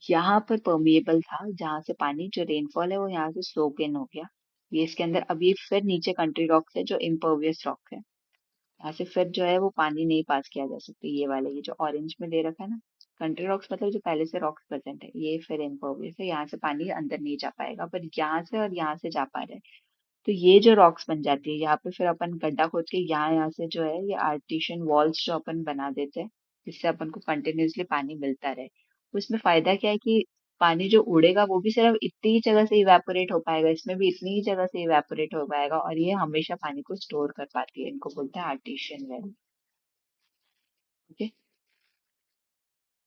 यहाँ पर परमिएबल था, जहाँ से पानी जो रेनफॉल है वो यहाँ से सोक इन हो गया। ये इसके अंदर, अब ये फिर नीचे कंट्री रॉक है जो इम्पर्वियस रॉक है, यहाँ से फिर जो है वो पानी नहीं पास किया जा सकता। ये वाले, ये जो ऑरेंज में दे रखा है ना, कंट्री रॉक्स मतलब जो पहले से रॉक्स प्रेजेंट है, ये फिर इम्पर्वियस है, यहाँ से पानी अंदर नहीं जा पाएगा, पर यहाँ से और यहाँ से जा पा रहा है। तो ये जो रॉक्स बन जाती है यहाँ पे, फिर अपन गड्ढा खोद के यहाँ यहाँ से जो है ये आर्टिशियन वॉल्स जो अपन बना देते हैं, जिससे अपन को कंटिन्यूअसली पानी मिलता रहे। उसमें फायदा क्या है कि पानी जो उड़ेगा वो भी सिर्फ इतनी ही जगह से इवेपोरेट हो पाएगा, इसमें भी इतनी ही जगह से इवेपोरेट हो पाएगा, और ये हमेशा पानी को स्टोर कर पाती है। इनको बोलते हैं आर्टिशियन वेल। ओके।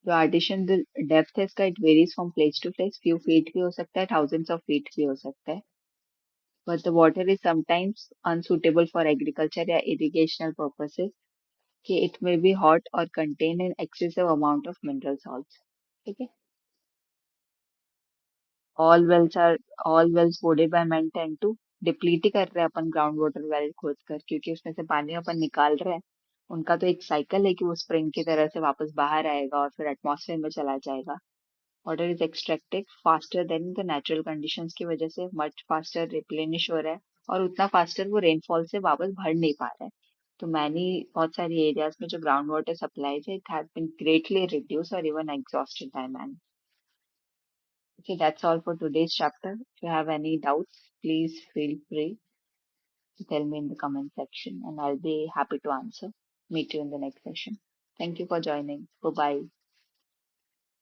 जो आर्टिशियन डेप्थ है इसका, it varies from place to place, few feet भी हो सकता है, थाउजेंड्स ऑफ फीट भी हो सकता है। But the water is sometimes unsuitable for agriculture या irrigational purposes, कि it may be hot or contain an excessive amount of mineral salts. ठीक है। all wells are all wells boarded by men tend to deplete ही कर रहे हैं अपन ग्राउंड वाटर वेल खोद कर, क्योंकि उसमें से पानी अपन निकाल रहे हैं। उनका तो एक साइकिल है कि वो स्प्रिंग की तरह से वापस बाहर आएगा और फिर एटमॉस्फेयर में चला जाएगा। Water is extracted faster than the natural conditions की वजह से मच फास्टर रिप्लेनिश हो रहा है, और उतना फास्टर वो रेनफॉल से वापस भर नहीं पा रहा है। तो मैनी बहुत सारी एरियाज में जो ग्राउंड वाटर सप्लाई है, it has been greatly reduce और even exhausted by man. Okay, that's all for today's chapter. If you have any doubts, please feel free to tell me in the comment section and I'll be happy to answer. Meet you in the next session. Thank you for joining. Bye bye.